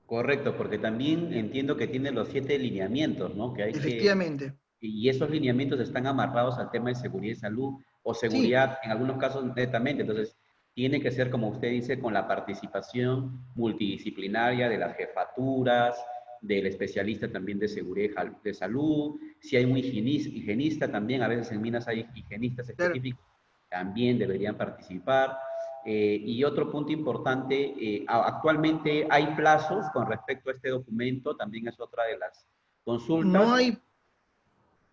Correcto, porque también entiendo que tiene los 7 lineamientos, ¿no? Que hay que, Efectivamente. y esos lineamientos están amarrados al tema de seguridad y salud, o Sí, seguridad en algunos casos netamente. Entonces, tiene que ser, como usted dice, con la participación multidisciplinaria de las jefaturas, del especialista también de seguridad de salud. Si hay un higienista también, a veces en minas hay higienistas claro. específicos, también deberían participar. Y otro punto importante, actualmente hay plazos con respecto a este documento, también es otra de las No consultas. hay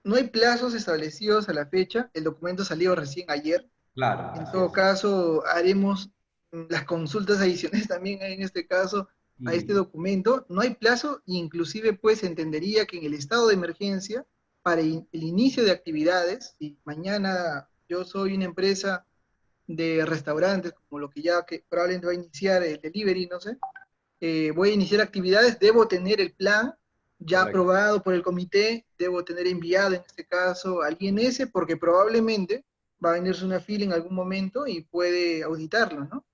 No hay plazos establecidos a la fecha, el documento salió recién ayer. Claro, En así todo es. caso, haremos las consultas adicionales también en este caso a este Y, documento. No hay plazo, inclusive pues entendería que en el estado de emergencia, para el inicio de actividades, si mañana yo soy una empresa de restaurantes, como lo que ya que probablemente va a iniciar el delivery, no sé, voy a iniciar actividades, debo tener el plan ya correcto. aprobado por el comité, debo tener enviado en este caso al INS, porque probablemente va a venirse una fila en algún momento y puede auditarlo, ¿no?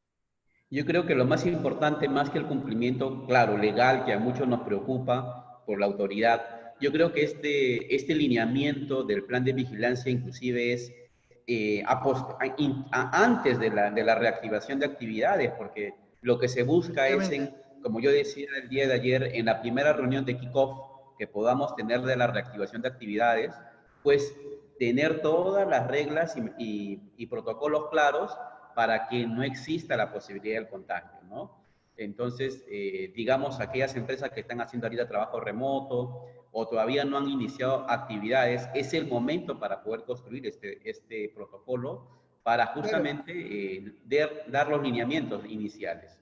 Yo creo que lo más importante, más que el cumplimiento, claro, legal, que a muchos nos preocupa por la autoridad, yo creo que este lineamiento del plan de vigilancia inclusive es antes de la reactivación de actividades, porque lo que se busca es Efectivamente. como yo decía el día de ayer, en la primera reunión de kickoff que podamos tener de la reactivación de actividades, pues tener todas las reglas y protocolos claros para que no exista la posibilidad del contagio, ¿no? Entonces, digamos, aquellas empresas que están haciendo ahorita trabajo remoto o todavía no han iniciado actividades, es el momento para poder construir este protocolo para Claro, justamente dar los lineamientos iniciales.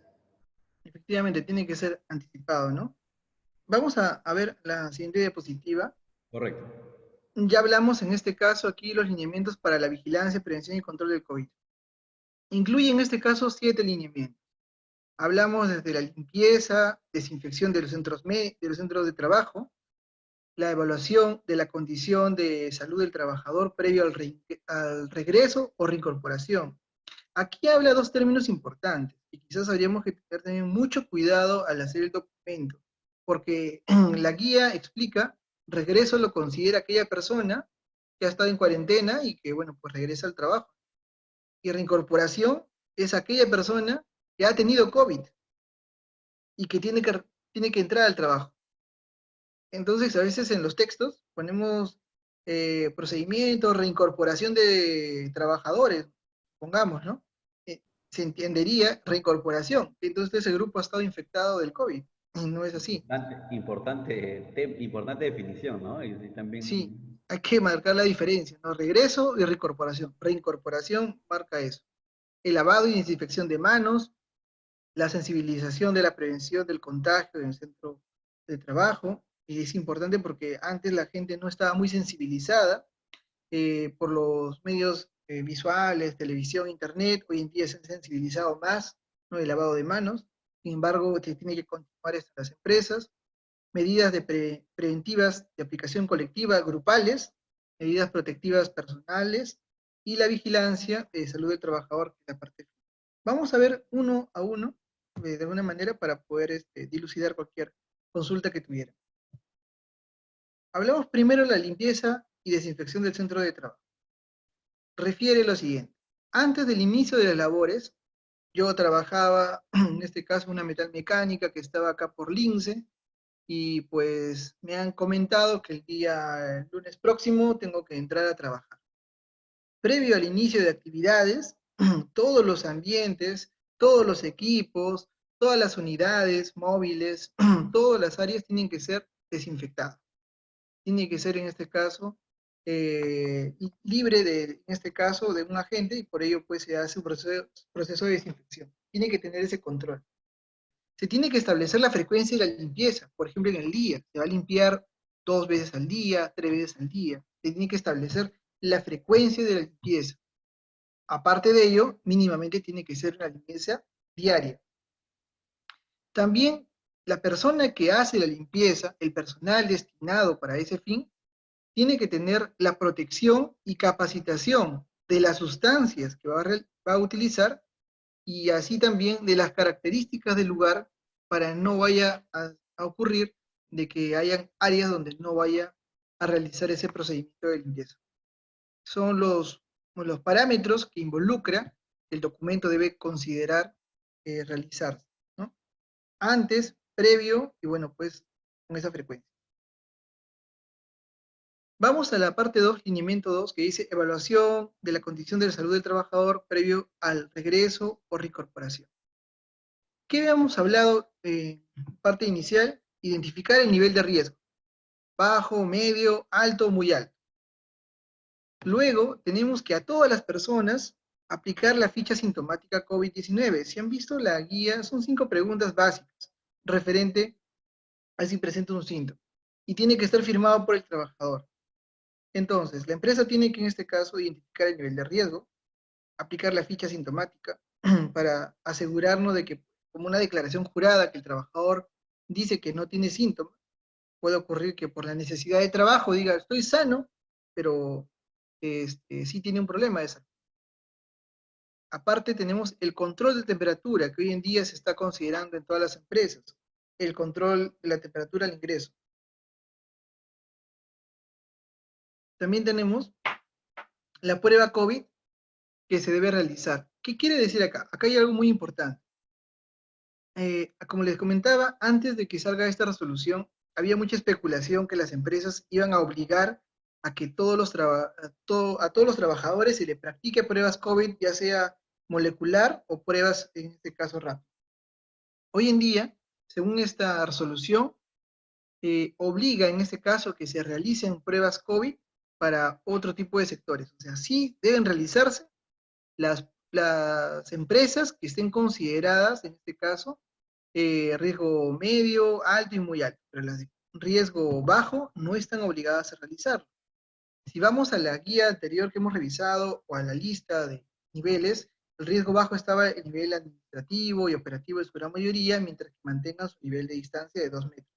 efectivamente, tiene que ser anticipado, ¿no? Vamos a ver la siguiente diapositiva. Correcto. Ya hablamos en este caso aquí los lineamientos para la vigilancia, prevención y control del COVID. Incluye en este caso 7 lineamientos. Hablamos desde la limpieza, desinfección de los centros de trabajo, la evaluación de la condición de salud del trabajador previo al regreso o reincorporación. Aquí habla dos términos importantes y quizás habríamos que tener también mucho cuidado al hacer el documento, porque la guía explica, regreso lo considera aquella persona que ha estado en cuarentena y que, bueno, pues regresa al trabajo. Y reincorporación es aquella persona que ha tenido COVID y que tiene que entrar al trabajo. Entonces, a veces en los textos ponemos procedimientos, reincorporación de trabajadores, pongamos, ¿no? Se entendería reincorporación. Entonces, ese grupo ha estado infectado del COVID. Y no es así. Importante definición, ¿no? Y Sí, también, hay que marcar la diferencia, ¿no? Regreso y reincorporación. Reincorporación marca eso. El lavado y desinfección de manos, la sensibilización de la prevención del contagio en el centro de trabajo. Y es importante porque antes la gente no estaba muy sensibilizada por los medios visuales, televisión, internet. Hoy en día se han sensibilizado más, ¿no? El lavado de manos. Sin embargo, se tiene que continuar esto en las empresas. Medidas preventivas de aplicación colectiva, grupales, medidas protectivas personales y la vigilancia de salud del trabajador, que es la parte final. Vamos a ver uno a uno, de alguna manera, para poder dilucidar cualquier consulta que tuviera. Hablamos primero de la limpieza y desinfección del centro de trabajo. Refiere lo siguiente. Antes del inicio de las labores, yo trabajaba, en este caso, una metalmecánica que estaba acá por Lince, y pues me han comentado que el día lunes próximo tengo que entrar a trabajar. Previo al inicio de actividades, todos los ambientes, todos los equipos, todas las unidades móviles, todas las áreas tienen que ser desinfectadas. Tiene que ser en este caso libre de, en este caso, de un agente, y por ello pues se hace un proceso de desinfección. Tiene que tener ese control. Se tiene que establecer la frecuencia de la limpieza. Por ejemplo, en el día, se va a limpiar 2 veces al día, 3 veces al día. Se tiene que establecer la frecuencia de la limpieza. Aparte de ello, mínimamente tiene que ser una limpieza diaria. También la persona que hace la limpieza, el personal destinado para ese fin, tiene que tener la protección y capacitación de las sustancias que va a utilizar, y así también de las características del lugar, para no vaya a ocurrir de que hayan áreas donde no vaya a realizar ese procedimiento de limpieza. Son los parámetros que involucra el documento debe considerar realizarse, ¿no? Antes, previo y bueno, pues con esa frecuencia. Vamos a la parte 2, lineamiento 2, que dice evaluación de la condición de la salud del trabajador previo al regreso o reincorporación. ¿Qué habíamos hablado en parte inicial? Identificar el nivel de riesgo, bajo, medio, alto, muy alto. Luego tenemos que a todas las personas aplicar la ficha sintomática COVID-19. Si han visto la guía, son 5 preguntas básicas referente a si presenta un síntoma. Y tiene que estar firmado por el trabajador. Entonces, la empresa tiene que en este caso identificar el nivel de riesgo, aplicar la ficha sintomática para asegurarnos de que, como una declaración jurada, que el trabajador dice que no tiene síntomas, puede ocurrir que por la necesidad de trabajo diga estoy sano, pero sí tiene un problema de salud. Aparte tenemos el control de temperatura, que hoy en día se está considerando en todas las empresas, el control de la temperatura al ingreso. También tenemos la prueba COVID que se debe realizar. ¿Qué quiere decir acá? Acá hay algo muy importante. como les comentaba, antes de que salga esta resolución, había mucha especulación que las empresas iban a obligar a que a todos los trabajadores se le practique pruebas COVID, ya sea molecular o pruebas, en este caso, rápidas. Hoy en día, según esta resolución, obliga en este caso que se realicen pruebas COVID para otro tipo de sectores. O sea, sí deben realizarse las empresas que estén consideradas, en este caso, riesgo medio, alto y muy alto, pero las de riesgo bajo no están obligadas a realizarlo. Si vamos a la guía anterior que hemos revisado o a la lista de niveles, el riesgo bajo estaba el nivel administrativo y operativo de su gran mayoría, mientras que mantengan su nivel de distancia de 2 metros.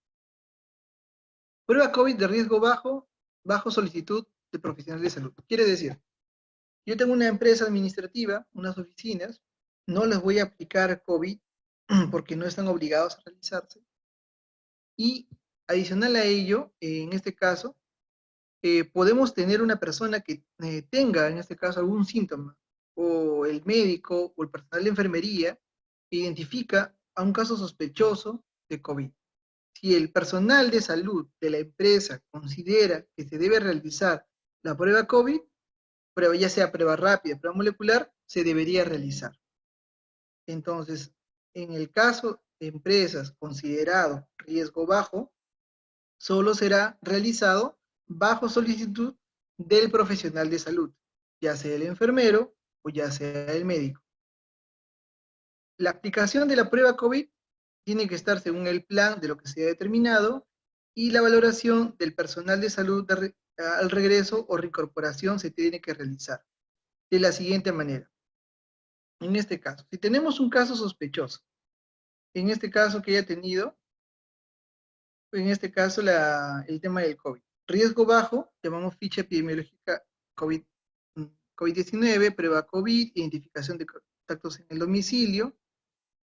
Prueba COVID de riesgo bajo, bajo solicitud de profesional de salud. Quiere decir, yo tengo una empresa administrativa, unas oficinas, no les voy a aplicar COVID porque no están obligados a realizarse. Y adicional a ello, en este caso, podemos tener una persona que tenga, en este caso, algún síntoma, o el médico o el personal de enfermería identifica a un caso sospechoso de COVID. Si el personal de salud de la empresa considera que se debe realizar la prueba COVID, prueba, ya sea prueba rápida, prueba molecular, se debería realizar. Entonces, en el caso de empresas considerado riesgo bajo, solo será realizado bajo solicitud del profesional de salud, ya sea el enfermero o ya sea el médico. La aplicación de la prueba COVID tiene que estar según el plan de lo que se ha determinado y la valoración del personal de salud al regreso o reincorporación se tiene que realizar de la siguiente manera. En este caso, si tenemos un caso sospechoso, en este caso que haya tenido, en este caso el tema del COVID. Riesgo bajo, llamamos ficha epidemiológica COVID, COVID-19, prueba COVID, identificación de contactos en el domicilio.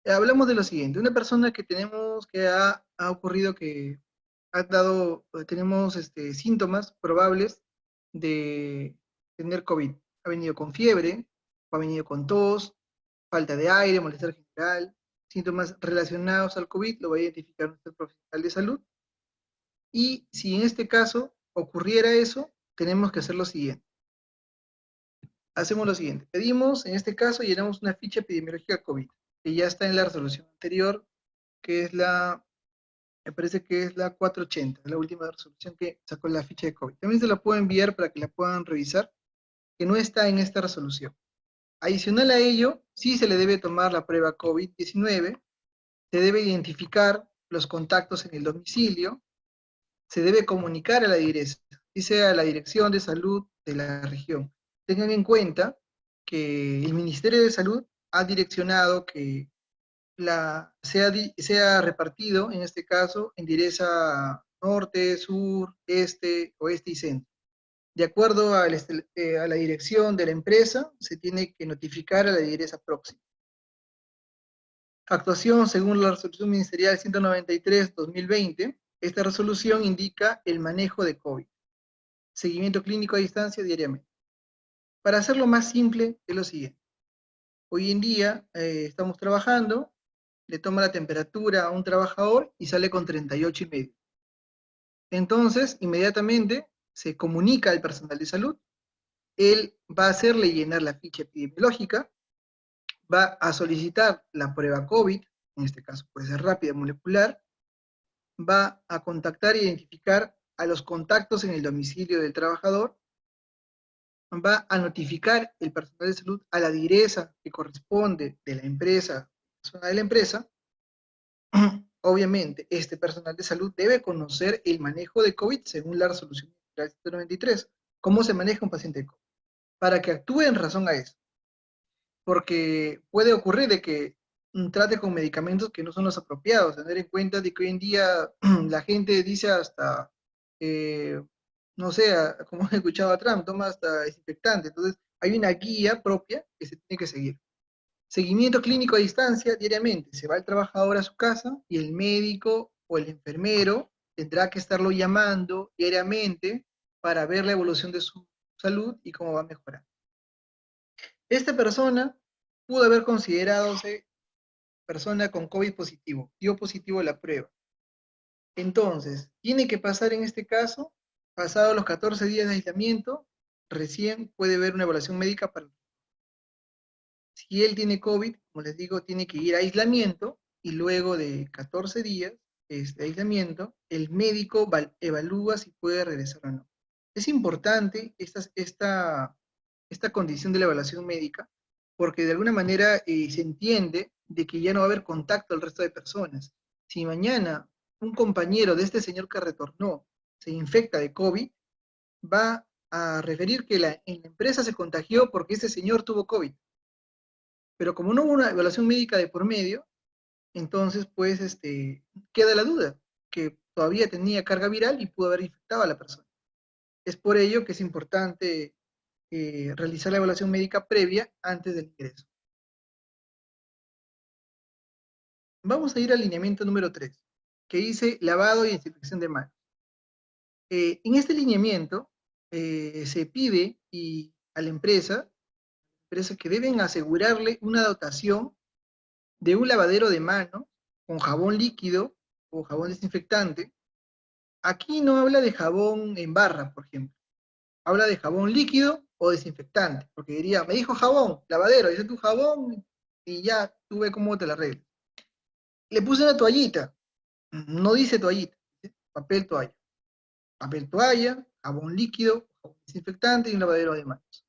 Hablamos de lo siguiente, una persona que tenemos que ha ocurrido que ha dado, tenemos síntomas probables de tener COVID. Ha venido con fiebre, ha venido con tos, falta de aire, malestar general, síntomas relacionados al COVID, lo va a identificar nuestro profesional de salud. Y si en este caso ocurriera eso, tenemos que hacer lo siguiente. Hacemos lo siguiente. Pedimos, en este caso, llenamos una ficha epidemiológica COVID, que ya está en la resolución anterior, que es me parece que es la 480, la última resolución que sacó la ficha de COVID. También se la puedo enviar para que la puedan revisar, que no está en esta resolución. Adicional a ello, sí se le debe tomar la prueba COVID-19, se debe identificar los contactos en el domicilio, se debe comunicar a la DIRES, y sea a la Dirección de Salud de la región. Tengan en cuenta que el Ministerio de Salud ha direccionado que sea repartido, en este caso, en DIRESA norte, sur, este, oeste y centro. De acuerdo a la dirección de la empresa, se tiene que notificar a la DIRESA próxima. Actuación según la resolución ministerial 193-2020, esta resolución indica el manejo de COVID. Seguimiento clínico a distancia diariamente. Para hacerlo más simple, es lo siguiente. Hoy en día estamos trabajando, le toma la temperatura a un trabajador y sale con 38,5. Entonces, inmediatamente se comunica al personal de salud, él va a hacerle llenar la ficha epidemiológica, va a solicitar la prueba COVID, en este caso puede ser rápida, molecular, va a contactar e identificar a los contactos en el domicilio del trabajador, va a notificar el personal de salud a la DIRESA que corresponde de la empresa, persona de la empresa. Obviamente, este personal de salud debe conocer el manejo de COVID según la resolución 193. ¿Cómo se maneja un paciente de COVID? Para que actúe en razón a eso. Porque puede ocurrir de que trate con medicamentos que no son los apropiados. Tener en cuenta de que hoy en día la gente dice hasta, no sé, como he escuchado a Trump, toma hasta desinfectante. Entonces, hay una guía propia que se tiene que seguir. Seguimiento clínico a distancia diariamente. Se va el trabajador a su casa y el médico o el enfermero tendrá que estarlo llamando diariamente para ver la evolución de su salud y cómo va a mejorar. Esta persona pudo haber considerado persona con COVID positivo, dio positivo a la prueba. Entonces, tiene que pasar en este caso, pasados los 14 días de aislamiento, recién puede ver una evaluación médica para... Si él tiene COVID, como les digo, tiene que ir a aislamiento y luego de 14 días de aislamiento, el médico evalúa si puede regresar o no. Es importante esta condición de la evaluación médica porque de alguna manera se entiende de que ya no va a haber contacto al resto de personas. Si mañana un compañero de este señor que retornó se infecta de COVID, va a referir que en la empresa se contagió porque ese señor tuvo COVID. Pero como no hubo una evaluación médica de por medio, entonces pues queda la duda, que todavía tenía carga viral y pudo haber infectado a la persona. Es por ello que es importante realizar la evaluación médica previa antes del ingreso. Vamos a ir al lineamiento número 3, que dice lavado y desinfección de manos. En este lineamiento se pide a la empresa que deben asegurarle una dotación de un lavadero de manos con jabón líquido o jabón desinfectante. Aquí no habla de jabón en barra, por ejemplo. Habla de jabón líquido o desinfectante, porque diría, me dijo jabón, lavadero, dice tu jabón y ya, tú ve cómo te la arreglas. Le puse una toallita, no dice toallita, dice papel toalla. Papel toalla, jabón líquido, jabón desinfectante y un lavadero de manos.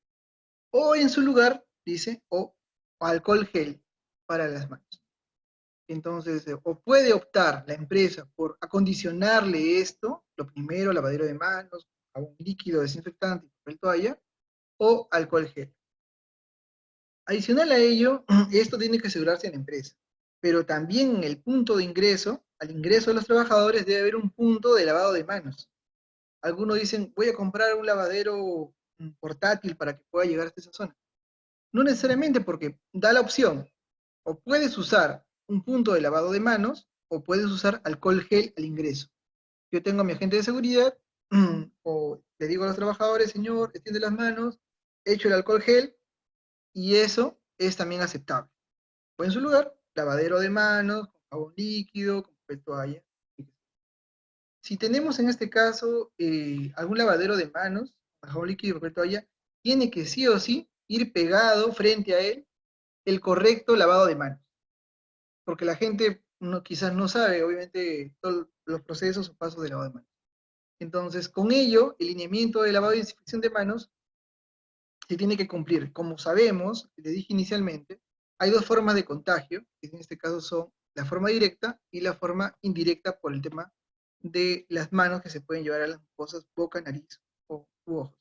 O en su lugar, dice, o alcohol gel para las manos. Entonces, o puede optar la empresa por acondicionarle esto, lo primero, lavadero de manos, jabón líquido, desinfectante, papel toalla, o alcohol gel. Adicional a ello, esto tiene que asegurarse en la empresa, pero también en el punto de ingreso, al ingreso de los trabajadores debe haber un punto de lavado de manos. Algunos dicen, voy a comprar un lavadero portátil para que pueda llegar hasta esa zona. No necesariamente, porque da la opción, o puedes usar un punto de lavado de manos, o puedes usar alcohol gel al ingreso. Yo tengo a mi agente de seguridad, o le digo a los trabajadores, señor, extiende las manos, echo el alcohol gel, y eso es también aceptable. O en su lugar, lavadero de manos, con jabón líquido, con papel toalla. Si tenemos en este caso algún lavadero de manos, jabón líquido y papel toalla, tiene que sí o sí ir pegado frente a él el correcto lavado de manos. Porque la gente quizás no sabe, obviamente, todos los procesos o pasos de lavado de manos. Entonces, con ello, el lineamiento de lavado y desinfección de manos se tiene que cumplir. Como sabemos, le dije inicialmente, hay dos formas de contagio, que en este caso son la forma directa y la forma indirecta por el tema de las manos que se pueden llevar a las mucosas, boca, nariz u ojos.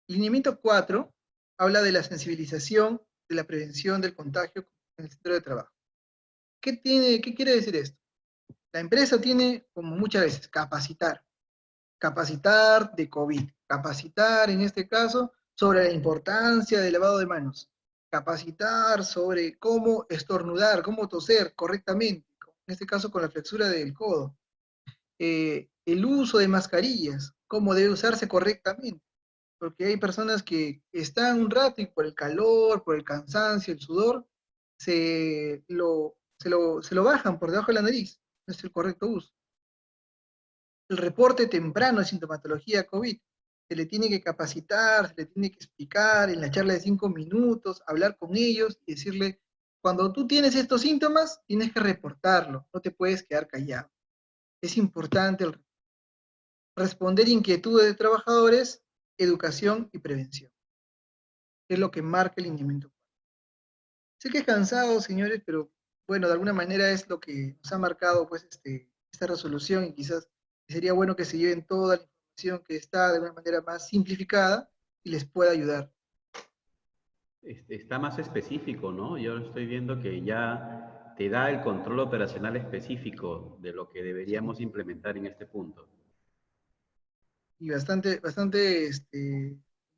Lineamiento 4 habla de la sensibilización, de la prevención del contagio en el centro de trabajo. ¿Qué quiere decir esto? La empresa tiene, como muchas veces, capacitar de COVID, capacitar en este caso sobre la importancia del lavado de manos, capacitar sobre cómo estornudar, cómo toser correctamente, en este caso con la flexura del codo, el uso de mascarillas, cómo debe usarse correctamente, porque hay personas que están un rato y por el calor, por el cansancio, el sudor, se lo bajan por debajo de la nariz, no es el correcto uso. El reporte temprano de sintomatología COVID. Se le tiene que capacitar, se le tiene que explicar en la charla de 5 minutos, hablar con ellos y decirle, cuando tú tienes estos síntomas, tienes que reportarlo, no te puedes quedar callado. Es importante responder inquietudes de trabajadores, educación y prevención. Es lo que marca el lineamiento. Sé que es cansado, señores, pero bueno, de alguna manera es lo que nos ha marcado pues, esta resolución y quizás sería bueno que se lleven toda la información que está de una manera más simplificada y les pueda ayudar. Está más específico, ¿no? Yo estoy viendo que ya te da el control operacional específico de lo que Sí. deberíamos implementar en este punto. Y bastante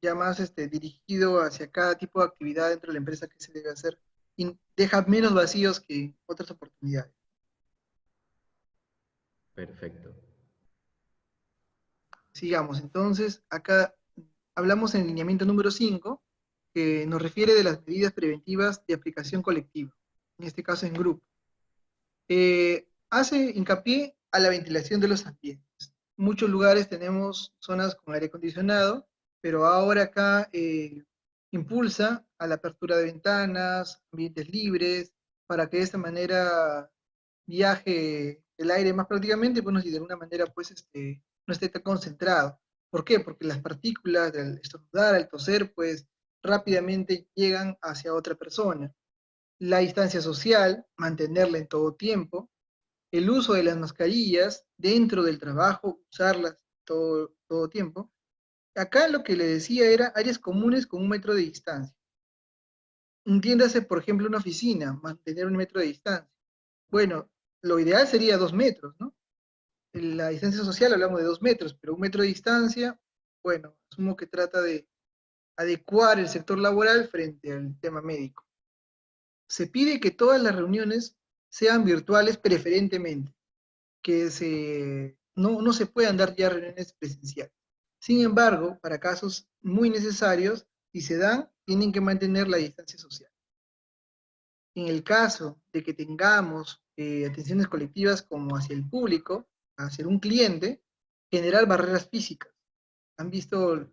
ya más dirigido hacia cada tipo de actividad dentro de la empresa que se debe hacer y deja menos vacíos que otras oportunidades. Perfecto. Sigamos, entonces, acá hablamos en el lineamiento número 5, que nos refiere de las medidas preventivas de aplicación colectiva. en este caso en grupo. Hace hincapié a la ventilación de los ambientes. En muchos lugares tenemos zonas con aire acondicionado, pero ahora acá impulsa a la apertura de ventanas, ambientes libres, para que de esta manera viaje el aire más prácticamente, bueno, y de alguna manera pues no esté tan concentrado. ¿Por qué? Porque las partículas del estornudar, al toser, pues rápidamente llegan hacia otra persona. La distancia social, mantenerla en todo tiempo, el uso de las mascarillas dentro del trabajo, usarlas todo tiempo. Acá lo que le decía era áreas comunes con 1 metro de distancia. Entiéndase, por ejemplo, una oficina, mantener 1 metro de distancia. Bueno, lo ideal sería 2 metros, ¿no? En la distancia social hablamos de 2 metros, pero 1 metro de distancia, bueno, asumo que trata de adecuar el sector laboral frente al tema médico. Se pide que todas las reuniones sean virtuales preferentemente, que no se puedan dar ya reuniones presenciales. Sin embargo, para casos muy necesarios, si se dan, tienen que mantener la distancia social. En el caso de que tengamos atenciones colectivas como hacia el público, hacia un cliente, generar barreras físicas. Han visto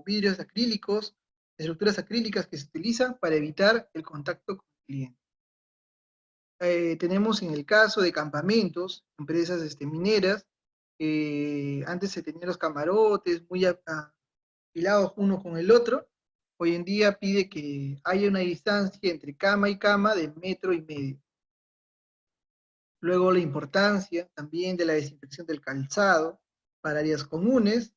vidrios acrílicos, estructuras acrílicas que se utilizan para evitar el contacto con el cliente. Tenemos en el caso de campamentos, empresas mineras, antes se tenían los camarotes muy apilados uno con el otro, hoy en día pide que haya una distancia entre cama y cama de 1,5 metros. Luego la importancia también de la desinfección del calzado para áreas comunes,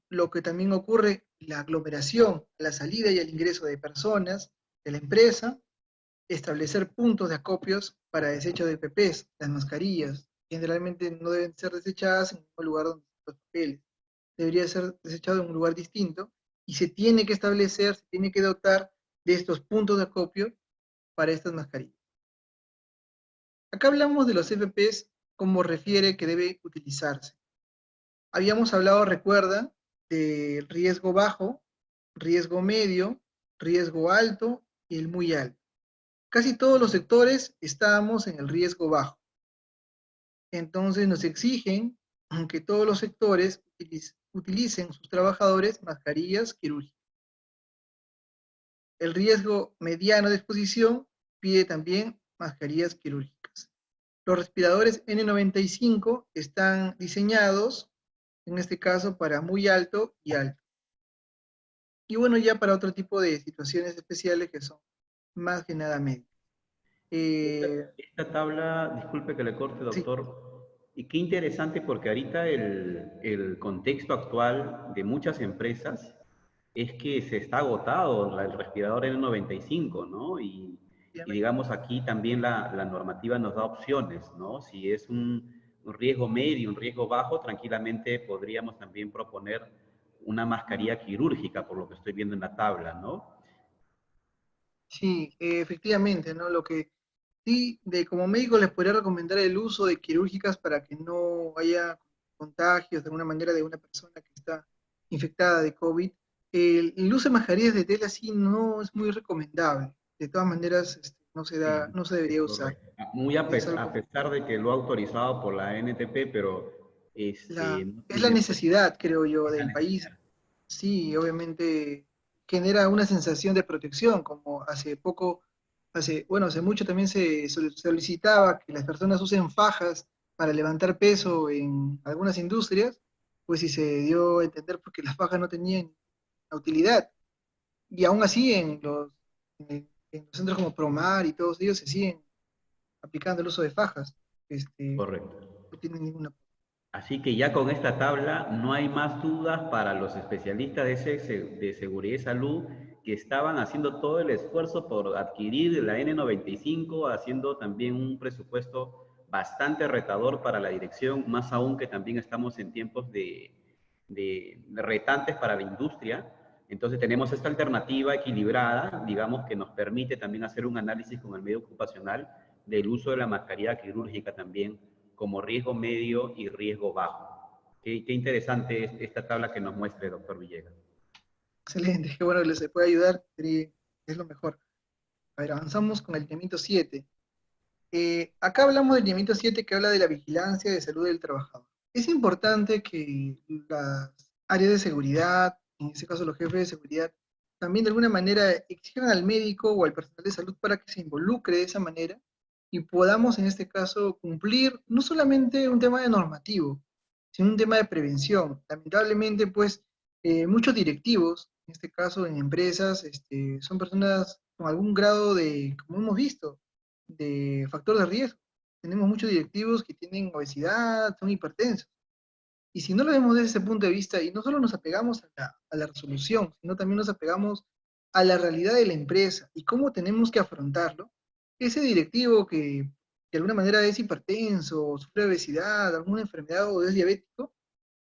lo que también ocurre, la aglomeración, la salida y el ingreso de personas de la empresa, establecer puntos de acopios para desecho de PPs, las mascarillas, generalmente no deben ser desechadas en el mismo lugar donde están los papeles, debería ser desechado en un lugar distinto, y se tiene que establecer, se tiene que dotar de estos puntos de acopio para estas mascarillas. Acá hablamos de los FPs como refiere que debe utilizarse. Habíamos hablado, recuerda, del riesgo bajo, riesgo medio, riesgo alto y el muy alto. Casi todos los sectores estábamos en el riesgo bajo. Entonces nos exigen que todos los sectores utilicen sus trabajadores mascarillas quirúrgicas. El riesgo mediano de exposición pide también mascarillas quirúrgicas. Los respiradores N95 están diseñados, en este caso, para muy alto y alto. Y bueno, ya para otro tipo de situaciones especiales que son más que nada médicas. Esta tabla, disculpe que le corte, Sí, doctor, y qué interesante porque ahorita el contexto actual de muchas empresas es que se está agotado el respirador N95, ¿no? Y digamos aquí también la normativa nos da opciones, ¿no? Si es un riesgo medio, un riesgo bajo, tranquilamente podríamos también proponer una mascarilla quirúrgica, por lo que estoy viendo en la tabla, ¿no? sí, efectivamente, ¿no? Lo que sí, como médico les podría recomendar el uso de quirúrgicas para que no haya contagios de alguna manera de una persona que está infectada de COVID. El uso de mascarillas de tela sí no es muy recomendable. De todas maneras, Sí, no se es debería usar. correcto. Muy Es a algo, pesar de que lo ha autorizado por la NTP, pero no es la tiene pues necesidad, creo yo, esa del país. necesidad. Sí, obviamente genera una sensación de protección, como bueno, hace mucho también se solicitaba que las personas usen fajas para levantar peso en algunas industrias, pues sí se dio a entender porque las fajas no tenían la utilidad. Y aún así en los centros como Promar y todos ellos se siguen aplicando el uso de fajas. Correcto. No tienen ninguna. Así que ya con esta tabla no hay más dudas para los especialistas de seguridad y salud que estaban haciendo todo el esfuerzo por adquirir la N95, haciendo también un presupuesto bastante retador para la dirección, más aún que también estamos en tiempos de retantes para la industria. Entonces tenemos esta alternativa equilibrada, digamos, que nos permite también hacer un análisis con el medio ocupacional del uso de la mascarilla quirúrgica también como riesgo medio y riesgo bajo. Qué interesante es esta tabla que nos muestre, doctor Villegas. Excelente, qué bueno que les puede ayudar, es lo mejor. A ver, avanzamos con el lineamiento 7. Acá hablamos del lineamiento 7 que habla de la vigilancia de salud del trabajador. Es importante que las áreas de seguridad, en este caso los jefes de seguridad, también de alguna manera exijan al médico o al personal de salud para que se involucre de esa manera y podamos en este caso cumplir no solamente un tema de normativo, sino un tema de prevención. Lamentablemente, pues, muchos directivos, en este caso en empresas, son personas con algún grado de, como hemos visto, de factor de riesgo. Tenemos muchos directivos que tienen obesidad, son hipertensos. Y si no lo vemos desde ese punto de vista, y no solo nos apegamos a la resolución, sino también nos apegamos a la realidad de la empresa y cómo tenemos que afrontarlo, ese directivo que de alguna manera es hipertenso, sufre obesidad, alguna enfermedad o es diabético,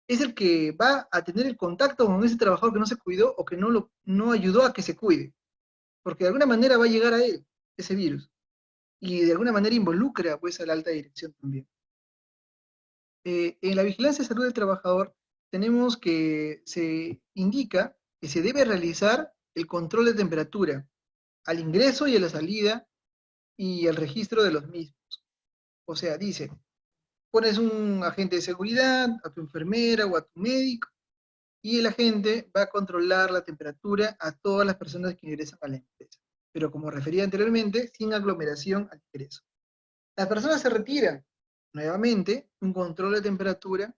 es el que va a tener el contacto con ese trabajador que no se cuidó o que no ayudó a que se cuide, porque de alguna manera va a llegar a él ese virus y de alguna manera involucra pues a la alta dirección también. En la vigilancia de salud del trabajador tenemos que se indica que se debe realizar el control de temperatura al ingreso y a la salida y el registro de los mismos. O sea, dice, pones un agente de seguridad, a tu enfermera o a tu médico, y el agente va a controlar la temperatura a todas las personas que ingresan a la empresa. Pero como refería anteriormente, sin aglomeración al ingreso. Las personas se retiran. Nuevamente, un control de temperatura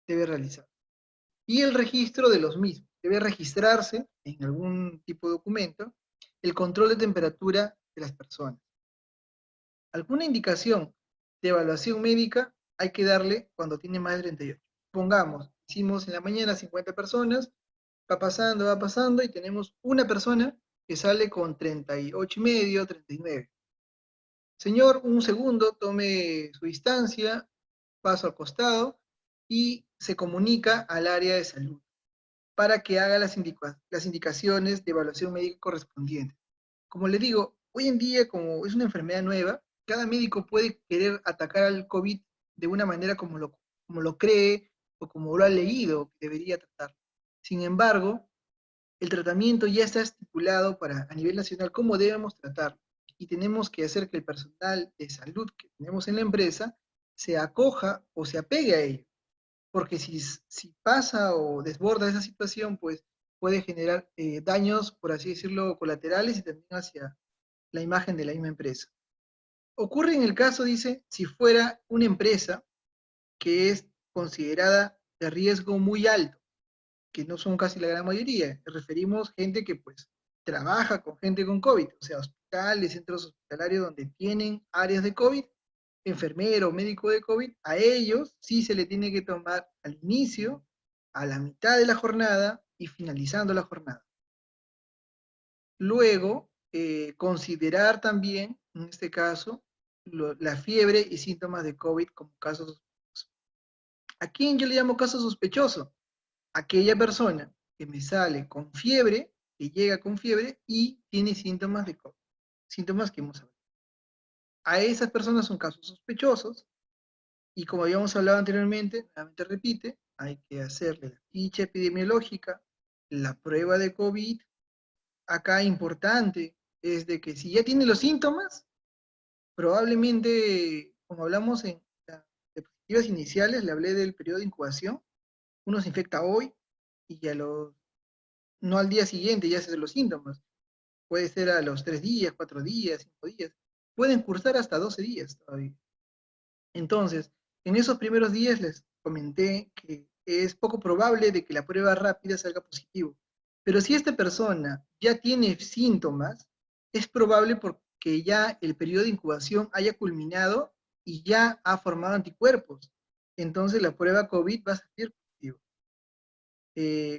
debe realizar. Y el registro de los mismos. Debe registrarse en algún tipo de documento el control de temperatura de las personas. Alguna indicación de evaluación médica hay que darle cuando tiene más de 38. Pongamos, hicimos en la mañana 50 personas, va pasando y tenemos una persona que sale con 38,5, 39. Señor, un segundo, tome su distancia, paso al costado y se comunica al área de salud para que haga las indicaciones de evaluación médica correspondientes. Como le digo, hoy en día, como es una enfermedad nueva, cada médico puede querer atacar al COVID de una manera como lo cree o como lo ha leído que debería tratar. Sin embargo, el tratamiento ya está estipulado para a nivel nacional cómo debemos tratarlo. Y tenemos que hacer que el personal de salud que tenemos en la empresa se acoja o se apegue a ello. Porque si pasa o desborda esa situación, pues puede generar daños, por así decirlo, colaterales y también hacia la imagen de la misma empresa. Ocurre en el caso, dice, si fuera una empresa que es considerada de riesgo muy alto, que no son casi la gran mayoría. Nos referimos gente que pues trabaja con gente con COVID, o sea, hospitales, centros hospitalarios donde tienen áreas de COVID, enfermero, médico de COVID, a ellos sí se le tiene que tomar al inicio, a la mitad de la jornada y finalizando la jornada. Luego, considerar también, en este caso, la fiebre y síntomas de COVID como casos sospechosos. ¿A quién yo le llamo caso sospechoso? Aquella persona que me sale con fiebre, que llega con fiebre y tiene síntomas de COVID, síntomas que hemos hablado. A esas personas son casos sospechosos y como habíamos hablado anteriormente, nuevamente repite, hay que hacerle la ficha epidemiológica, la prueba de COVID. Acá importante es de que si ya tiene los síntomas, probablemente, como hablamos en las diapositivas iniciales, le hablé del periodo de incubación, uno se infecta hoy y a los no al día siguiente ya se los síntomas, puede ser a los 3 días, 4 días, 5 días, pueden cursar hasta 12 días todavía. Entonces, en esos primeros días les comenté que es poco probable de que la prueba rápida salga positivo, pero si esta persona ya tiene síntomas, es probable porque ya el periodo de incubación haya culminado y ya ha formado anticuerpos. Entonces la prueba COVID va a salir positiva.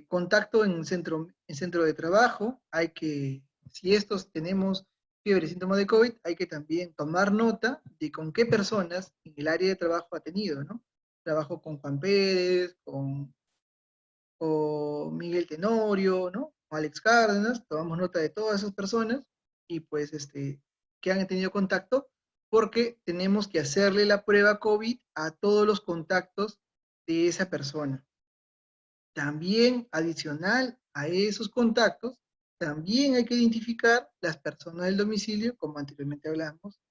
Contacto en centro de trabajo, hay que, si estos tenemos fiebre y síntomas de COVID, hay que también tomar nota de con qué personas en el área de trabajo ha tenido, ¿no? Trabajo con Juan Pérez, con Miguel Tenorio, ¿no? Con Alex Cárdenas, tomamos nota de todas esas personas y pues que han tenido contacto, porque tenemos que hacerle la prueba COVID a todos los contactos de esa persona. También, adicional a esos contactos, También hay que identificar las personas del domicilio, como anteriormente hablamos,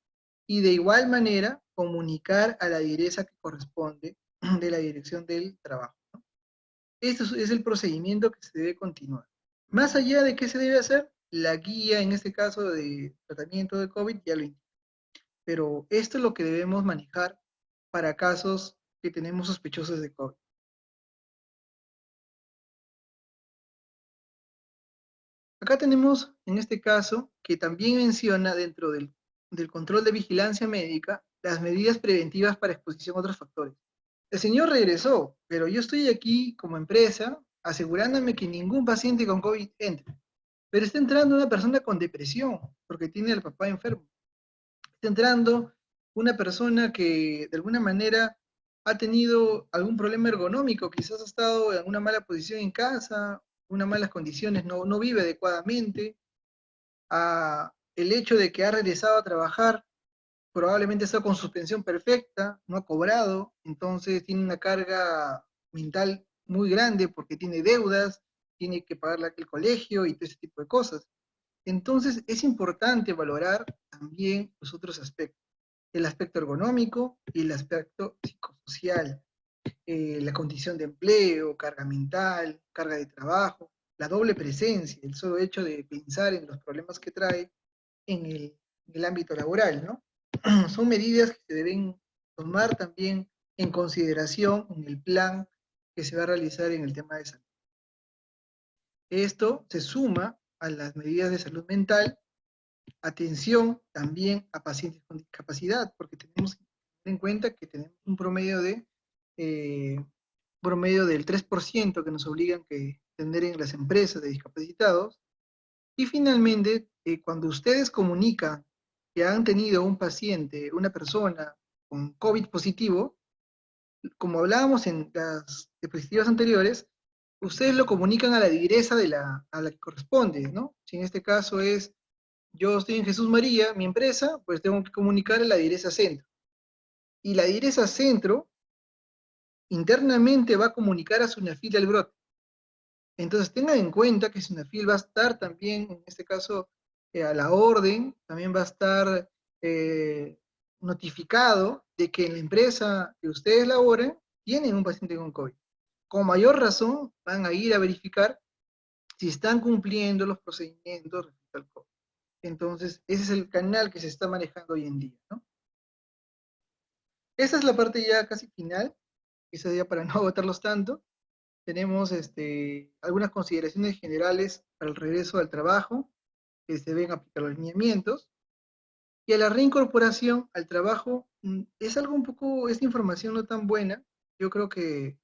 y de igual manera comunicar a la direza que corresponde de la dirección del trabajo. Este es el procedimiento que se debe continuar. Más allá de qué se debe hacer, la guía, en este caso de tratamiento de COVID, ya lo indica. Pero esto es lo que debemos manejar para casos que tenemos sospechosos de COVID. Acá tenemos, en este caso, que también menciona dentro del control de vigilancia médica las medidas preventivas para exposición a otros factores. El señor regresó, pero yo estoy aquí como empresa asegurándome que ningún paciente con COVID entre. Pero está entrando una persona con depresión, porque tiene al papá enfermo. Está entrando una persona que de alguna manera ha tenido algún problema ergonómico, quizás ha estado en una mala posición en casa, unas malas condiciones, no vive adecuadamente. El hecho de que ha regresado a trabajar, probablemente está con suspensión perfecta, no ha cobrado, entonces tiene una carga mental muy grande porque tiene deudas, tiene que pagar el colegio y todo ese tipo de cosas. Entonces es importante valorar también los otros aspectos, el aspecto ergonómico y el aspecto psicosocial, la condición de empleo, carga mental, carga de trabajo, la doble presencia, el solo hecho de pensar en los problemas que trae en el ámbito laboral, ¿no? Son medidas que se deben tomar también en consideración en el plan que se va a realizar en el tema de salud. Esto se suma a las medidas de salud mental, atención también a pacientes con discapacidad, porque tenemos que tener en cuenta que tenemos un promedio del 3% que nos obligan que tener en las empresas de discapacitados. Y finalmente, cuando ustedes comunican que han tenido un paciente, una persona con COVID positivo, como hablábamos en las diapositivas anteriores, ustedes lo comunican a la direza a la que corresponde, ¿no? Si en este caso es, yo estoy en Jesús María, mi empresa, pues tengo que comunicar a la direza centro. Y la direza centro internamente va a comunicar a Sunafil del brote. Entonces tengan en cuenta que Sunafil va a estar también, en este caso, a la orden, también va a estar notificado de que en la empresa que ustedes laboren tienen un paciente con COVID. Con mayor razón van a ir a verificar si están cumpliendo los procedimientos respecto al COVID. Entonces, ese es el canal que se está manejando hoy en día, ¿no? Esta es la parte ya casi final, quizás ya para no agotarlos tanto. Tenemos algunas consideraciones generales para el regreso al trabajo, que se deben aplicar los lineamientos, y a la reincorporación al trabajo, es algo un poco, esta información no tan buena, yo creo que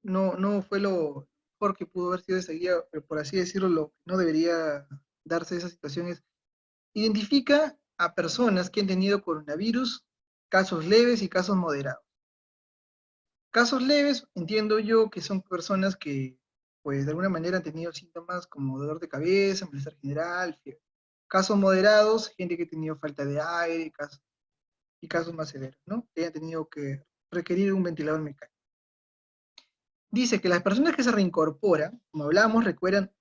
no fue lo mejor que pudo haber sido esa guía, pero por así decirlo, lo que no debería darse esas situaciones. Identifica a personas que han tenido coronavirus, casos leves y casos moderados. Casos leves, entiendo yo que son personas que, pues, de alguna manera han tenido síntomas como dolor de cabeza, malestar general, fiebre. Casos moderados, gente que ha tenido falta de aire, y casos más severos, ¿no? Que hayan tenido que requerir un ventilador mecánico. Dice que las personas que se reincorporan, como hablamos, recuerdan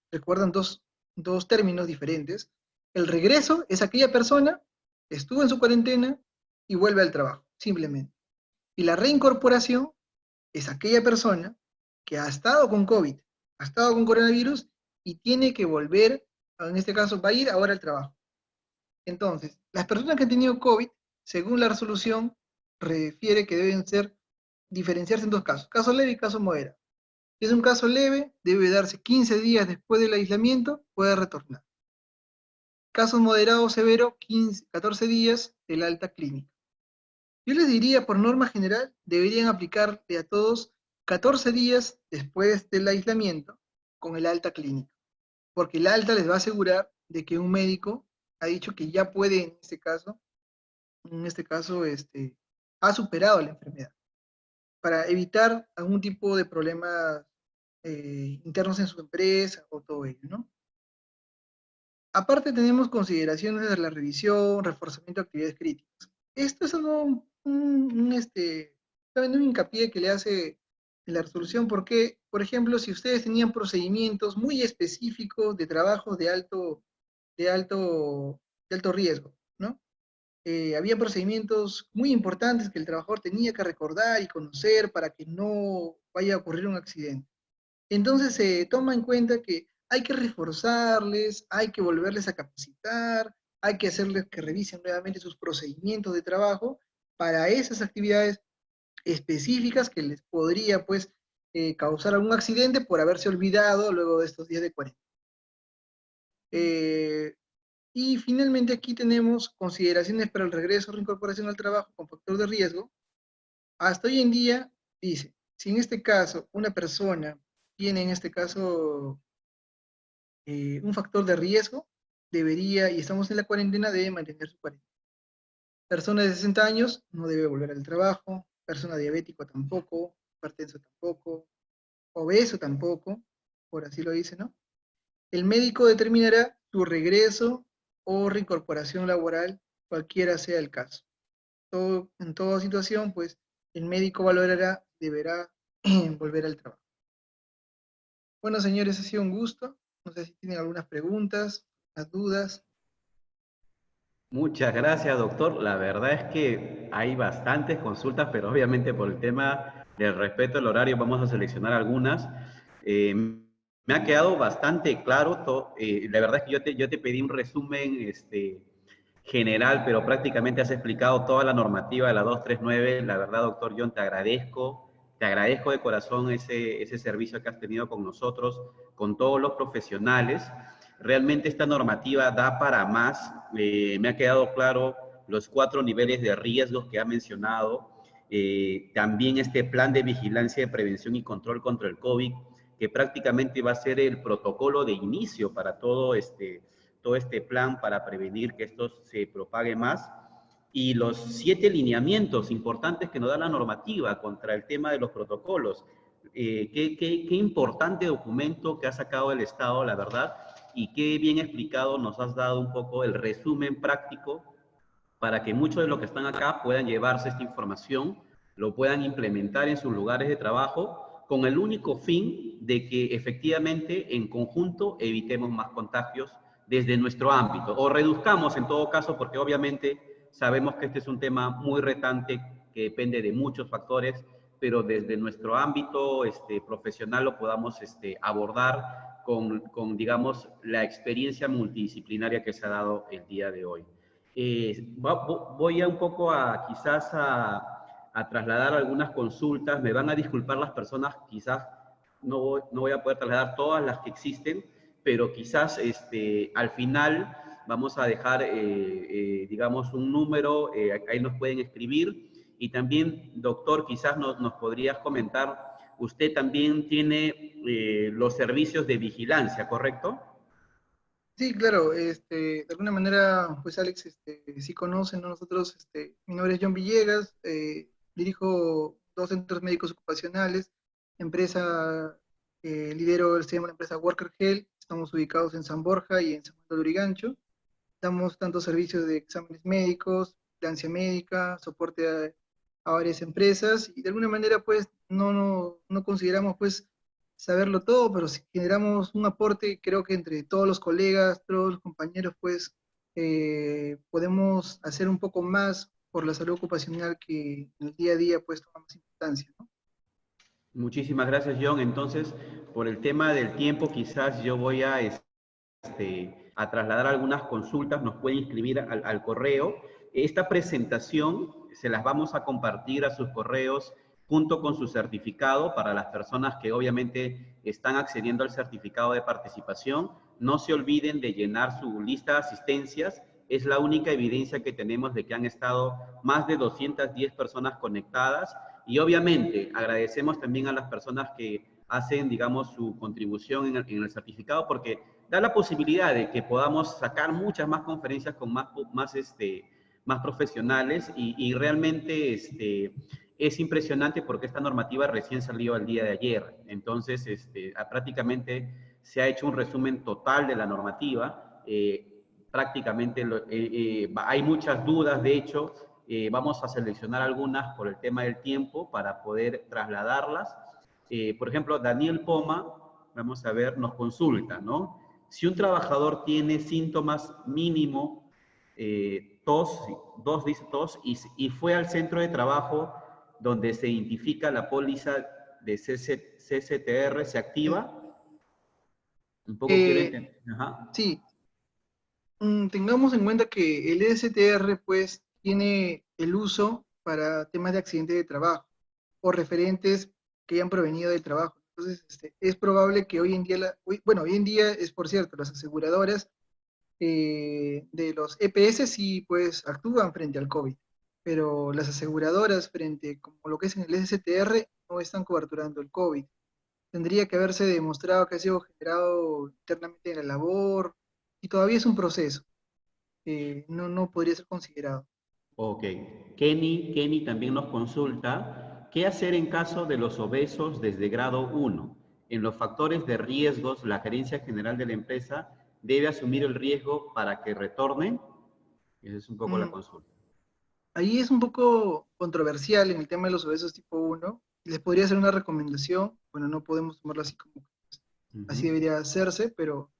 dos términos diferentes. El regreso es aquella persona que estuvo en su cuarentena y vuelve al trabajo, simplemente. Y la reincorporación es aquella persona que ha estado con COVID, ha estado con coronavirus y tiene que volver, en este caso va a ir ahora al trabajo. Entonces, las personas que han tenido COVID, según la resolución, refiere que deben diferenciarse en dos casos, caso leve y caso moderado. Si es un caso leve, debe darse 15 días después del aislamiento, puede retornar. Caso moderado o severo, 14 días del alta clínica. Yo les diría, por norma general, deberían aplicarle a todos 14 días después del aislamiento con el alta clínica, porque el alta les va a asegurar de que un médico ha dicho que ya puede, ha superado la enfermedad, para evitar algún tipo de problemas internos en su empresa o todo ello, ¿no? Aparte tenemos consideraciones de la revisión, reforzamiento de actividades críticas. Esto es algo, también un hincapié que le hace en la resolución, porque, por ejemplo, si ustedes tenían procedimientos muy específicos de trabajo de alto, de alto riesgo, ¿no? Había procedimientos muy importantes que el trabajador tenía que recordar y conocer para que no vaya a ocurrir un accidente. Entonces se toma en cuenta que hay que reforzarles, hay que volverles a capacitar, hay que hacerles que revisen nuevamente sus procedimientos de trabajo para esas actividades específicas que les podría pues causar algún accidente por haberse olvidado luego de estos días de cuarentena. Eh, y finalmente aquí tenemos consideraciones para el regreso o reincorporación al trabajo con factor de riesgo. Hasta hoy en día dice, si en este caso una persona tiene en este caso un factor de riesgo, debería, y estamos en la cuarentena, debe mantener su cuarentena. Persona de 60 años no debe volver al trabajo, persona diabético tampoco, hipertenso tampoco, obeso tampoco, por así lo dice, ¿no? El médico determinará su regreso o reincorporación laboral, cualquiera sea el caso. En toda situación, pues, el médico valorará, deberá volver al trabajo. Bueno, señores, ha sido un gusto. No sé si tienen algunas preguntas, algunas dudas. Muchas gracias, doctor. La verdad es que hay bastantes consultas, pero obviamente por el tema del respeto al horario vamos a seleccionar algunas. Me ha quedado bastante claro. La verdad es que yo te pedí un resumen general, pero prácticamente has explicado toda la normativa de la 239. La verdad, doctor John, te agradezco de corazón ese servicio que has tenido con nosotros, con todos los profesionales. Realmente esta normativa da para más. Me ha quedado claro los 4 niveles de riesgos que ha mencionado. También este plan de vigilancia de prevención y control contra el COVID, que prácticamente va a ser el protocolo de inicio para todo este plan para prevenir que esto se propague más. Y los 7 lineamientos importantes que nos da la normativa contra el tema de los protocolos. Qué importante documento que ha sacado el Estado, la verdad, y qué bien explicado nos has dado un poco el resumen práctico para que muchos de los que están acá puedan llevarse esta información, lo puedan implementar en sus lugares de trabajo con el único fin de que efectivamente en conjunto evitemos más contagios desde nuestro ámbito o reduzcamos en todo caso, porque obviamente sabemos que este es un tema muy retante que depende de muchos factores, pero desde nuestro ámbito profesional lo podamos abordar digamos, la experiencia multidisciplinaria que se ha dado el día de hoy. Voy a un poco quizás a trasladar algunas consultas. Me van a disculpar las personas, quizás no voy a poder trasladar todas las que existen, pero quizás al final vamos a dejar, digamos, un número, ahí nos pueden escribir. Y también, doctor, quizás nos podrías comentar, usted también tiene los servicios de vigilancia, ¿correcto? Sí, claro, de alguna manera, pues Alex, sí conocen, ¿no? Nosotros, mi nombre es John Villegas, dirijo 2 centros médicos ocupacionales, empresa, se llama la empresa Worker Health, estamos ubicados en San Borja y en San Juan de Lurigancho, damos tanto servicios de exámenes médicos, vigilancia médica, soporte a varias empresas, y de alguna manera, pues, no consideramos, pues, saberlo todo, pero si generamos un aporte, creo que entre todos los colegas, todos los compañeros, pues, podemos hacer un poco más por la salud ocupacional que en el día a día, pues, toma más importancia, ¿no? Muchísimas gracias, John. Entonces, por el tema del tiempo, quizás yo voy a trasladar algunas consultas, nos pueden inscribir al correo. Esta presentación se las vamos a compartir a sus correos junto con su certificado para las personas que obviamente están accediendo al certificado de participación. No se olviden de llenar su lista de asistencias. Es la única evidencia que tenemos de que han estado más de 210 personas conectadas. Y obviamente agradecemos también a las personas que hacen, digamos, su contribución en el certificado, porque da la posibilidad de que podamos sacar muchas más conferencias con más profesionales y realmente es impresionante porque esta normativa recién salió el día de ayer. Entonces, prácticamente se ha hecho un resumen total de la normativa. Prácticamente hay muchas dudas, de hecho, vamos a seleccionar algunas por el tema del tiempo para poder trasladarlas. Por ejemplo, Daniel Poma, vamos a ver, nos consulta, ¿no? Si un trabajador tiene síntomas mínimo, tos, dos dice tos, y fue al centro de trabajo donde se identifica la póliza de CCTR, ¿se Eh, activa? Un poco quiero eh, entender. Ajá. sí, tengamos en cuenta que el STR pues tiene el uso para temas de accidente de trabajo o referentes que hayan provenido del trabajo. Entonces, es probable que hoy en día, bueno, hoy en día es por cierto, las aseguradoras de los EPS sí pues actúan frente al COVID, pero las aseguradoras frente como lo que es en el STR no están coberturando el COVID. Tendría que haberse demostrado que ha sido generado internamente en la labor y todavía es un proceso. No podría ser considerado. Ok. Kenny también nos consulta, ¿qué hacer en caso de los obesos desde grado 1? En los factores de riesgos, la gerencia general de la empresa debe asumir el riesgo para que retornen. Esa es un poco la Mm, consulta. Ahí es un poco controversial en el tema de los obesos tipo 1. Les podría hacer una recomendación, bueno, no podemos tomarlo así como Ujú. así debería hacerse, pero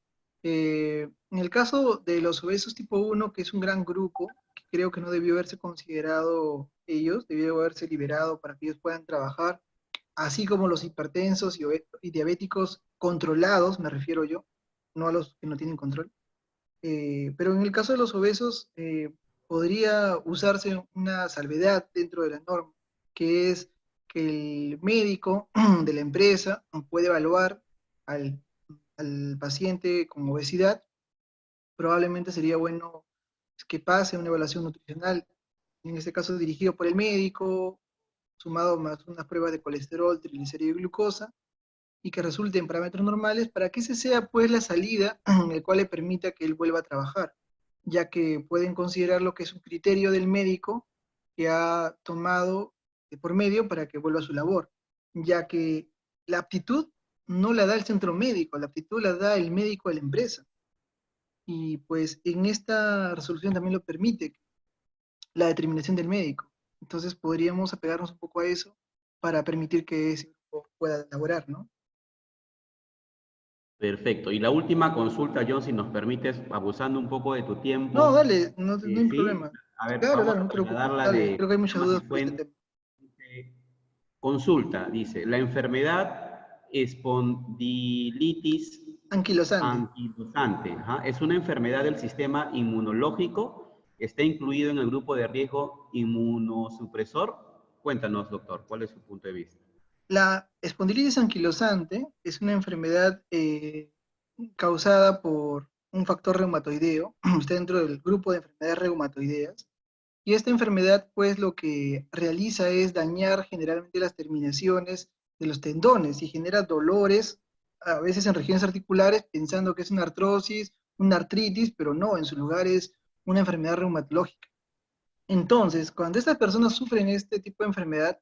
en el caso de los obesos tipo 1, que es un gran grupo, que creo que no debió haberse considerado ellos, debió haberse liberado para que ellos puedan trabajar, así como los hipertensos y diabéticos controlados, me refiero yo, no a los que no tienen control. Pero en el caso de los obesos, podría usarse una salvedad dentro de la norma, que es que el médico de la empresa puede evaluar al, al paciente con obesidad. Probablemente sería bueno que pase una evaluación nutricional, en este caso dirigido por el médico, sumado más unas pruebas de colesterol, triglicéridos y glucosa, y que resulten parámetros normales para que ese sea pues la salida en el cual le permita que él vuelva a trabajar, ya que pueden considerar lo que es un criterio del médico que ha tomado de por medio para que vuelva a su labor, ya que la aptitud no la da el centro médico, la aptitud la da el médico de la empresa. Y pues en esta resolución también lo permite la determinación del médico. Entonces podríamos apegarnos un poco a eso para permitir que ese grupo pueda laborar, ¿no? Perfecto. Y la última consulta, John, si nos permites, abusando un poco de tu No, tiempo, dale, no hay sí. problema. A ver, Claro, vamos claro, a no te preocupes. trasladarla Dale, de creo que hay muchas Thomas y dudas por este Fuentes. tema. Consulta, dice, la enfermedad espondilitis Anquilosante. anquilosante, ajá, es una enfermedad del sistema inmunológico, está incluido en el grupo de riesgo inmunosupresor. Cuéntanos, doctor, ¿cuál es su punto de vista? La espondilitis anquilosante es una enfermedad causada por un factor reumatoideo. Está dentro del grupo de enfermedades reumatoideas. Y esta enfermedad, pues, lo que realiza es dañar generalmente las terminaciones de los tendones y genera dolores, a veces en regiones articulares, pensando que es una artrosis, una artritis, pero no, en su lugar es una enfermedad reumatológica. Entonces, cuando estas personas sufren este tipo de enfermedad,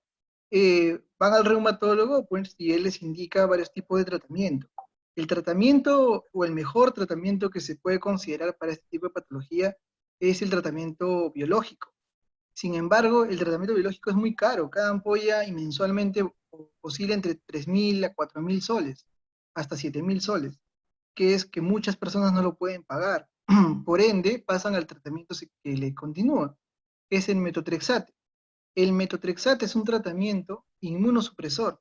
van al reumatólogo, pues, y él les indica varios tipos de tratamiento. El tratamiento o el mejor tratamiento que se puede considerar para este tipo de patología es el tratamiento biológico. Sin embargo, el tratamiento biológico es muy caro. Cada ampolla y mensualmente oscila entre 3.000 a 4.000 soles, hasta 7.000 soles, que es que muchas personas no lo pueden pagar. Por ende, pasan al tratamiento que le continúa, que es el metotrexate. El metotrexate es un tratamiento inmunosupresor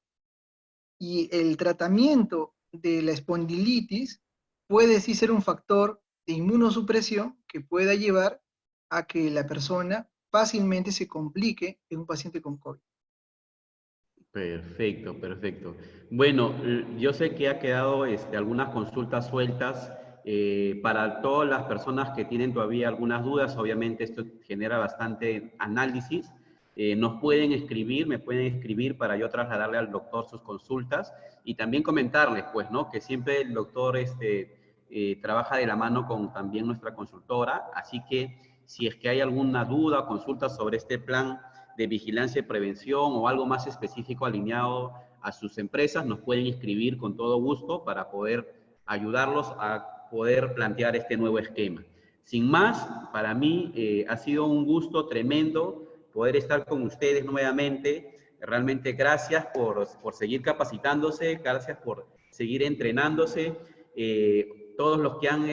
y el tratamiento de la espondilitis puede sí ser un factor de inmunosupresión que pueda llevar a que la persona fácilmente se complique en un paciente con COVID. Perfecto, perfecto. Bueno, yo sé que ha quedado algunas consultas sueltas para todas las personas que tienen todavía algunas dudas. Obviamente esto genera bastante análisis. Nos pueden escribir, me pueden escribir para yo trasladarle al doctor sus consultas y también comentarles, pues, ¿no? Que siempre el doctor trabaja de la mano con también nuestra consultora. Así que si es que hay alguna duda o consulta sobre este plan de vigilancia y prevención o algo más específico alineado a sus empresas, nos pueden escribir con todo gusto para poder ayudarlos a poder plantear este nuevo esquema. Sin más, para mí ha sido un gusto tremendo poder estar con ustedes nuevamente. realmente gracias por seguir capacitándose, gracias por seguir entrenándose. Todos los que han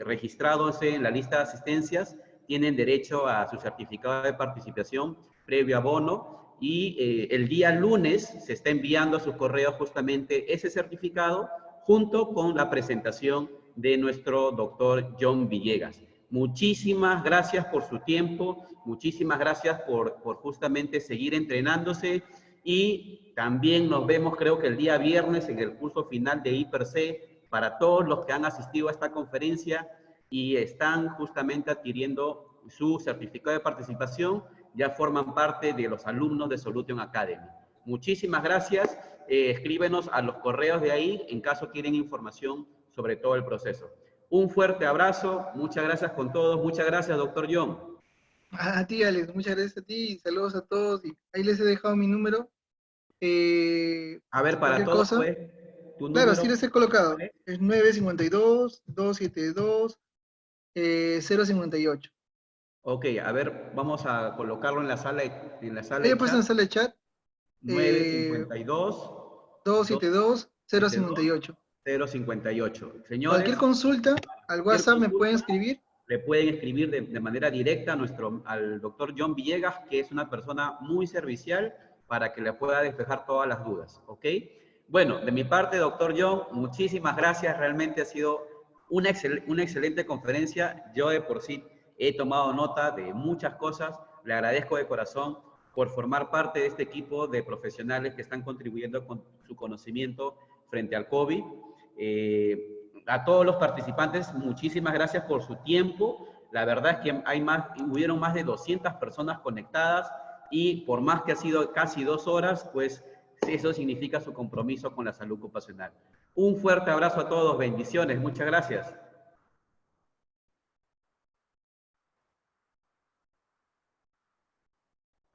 registrado en la lista de asistencias tienen derecho a su certificado de participación previo abono y el día lunes se está enviando a sus correos justamente ese certificado junto con la presentación de nuestro doctor John Villegas. Muchísimas gracias por su tiempo, muchísimas gracias por justamente seguir entrenándose y también nos vemos creo que el día viernes en el curso final de IPERC para todos los que han asistido a esta conferencia y están justamente adquiriendo su certificado de participación, ya forman parte de los alumnos de Solution Academy. Muchísimas gracias. Escríbenos a los correos de ahí en caso quieren información sobre todo el proceso. Un fuerte abrazo, muchas gracias con todos, muchas gracias, doctor John. A ti, Alex, muchas gracias a ti, saludos a todos, y ahí les he dejado mi número. A ver, para Cualquier todos, cosa, pues, tu claro, número. sí les he colocado, ¿Vale? es 952-272-058. Ok, a ver, vamos a colocarlo en la sala Ahí he de puesto en chat. la sala de chat, 952 272-058. 058. Cualquier Señores, consulta, al cualquier WhatsApp me pueden consulta escribir. le pueden escribir de manera directa al doctor John Villegas, que es una persona muy servicial para que le pueda despejar todas las dudas, ¿ok? Bueno, de mi parte, doctor John, muchísimas gracias. Realmente ha sido una excelente conferencia. Yo de por sí he tomado nota de muchas cosas. Le agradezco de corazón por formar parte de este equipo de profesionales que están contribuyendo con su conocimiento frente al COVID. A todos los participantes, muchísimas gracias por su tiempo. La verdad es que hubieron más de 200 personas conectadas y por más que ha sido casi 2 horas, pues eso significa su compromiso con la salud ocupacional. Un fuerte abrazo a todos, bendiciones, muchas gracias.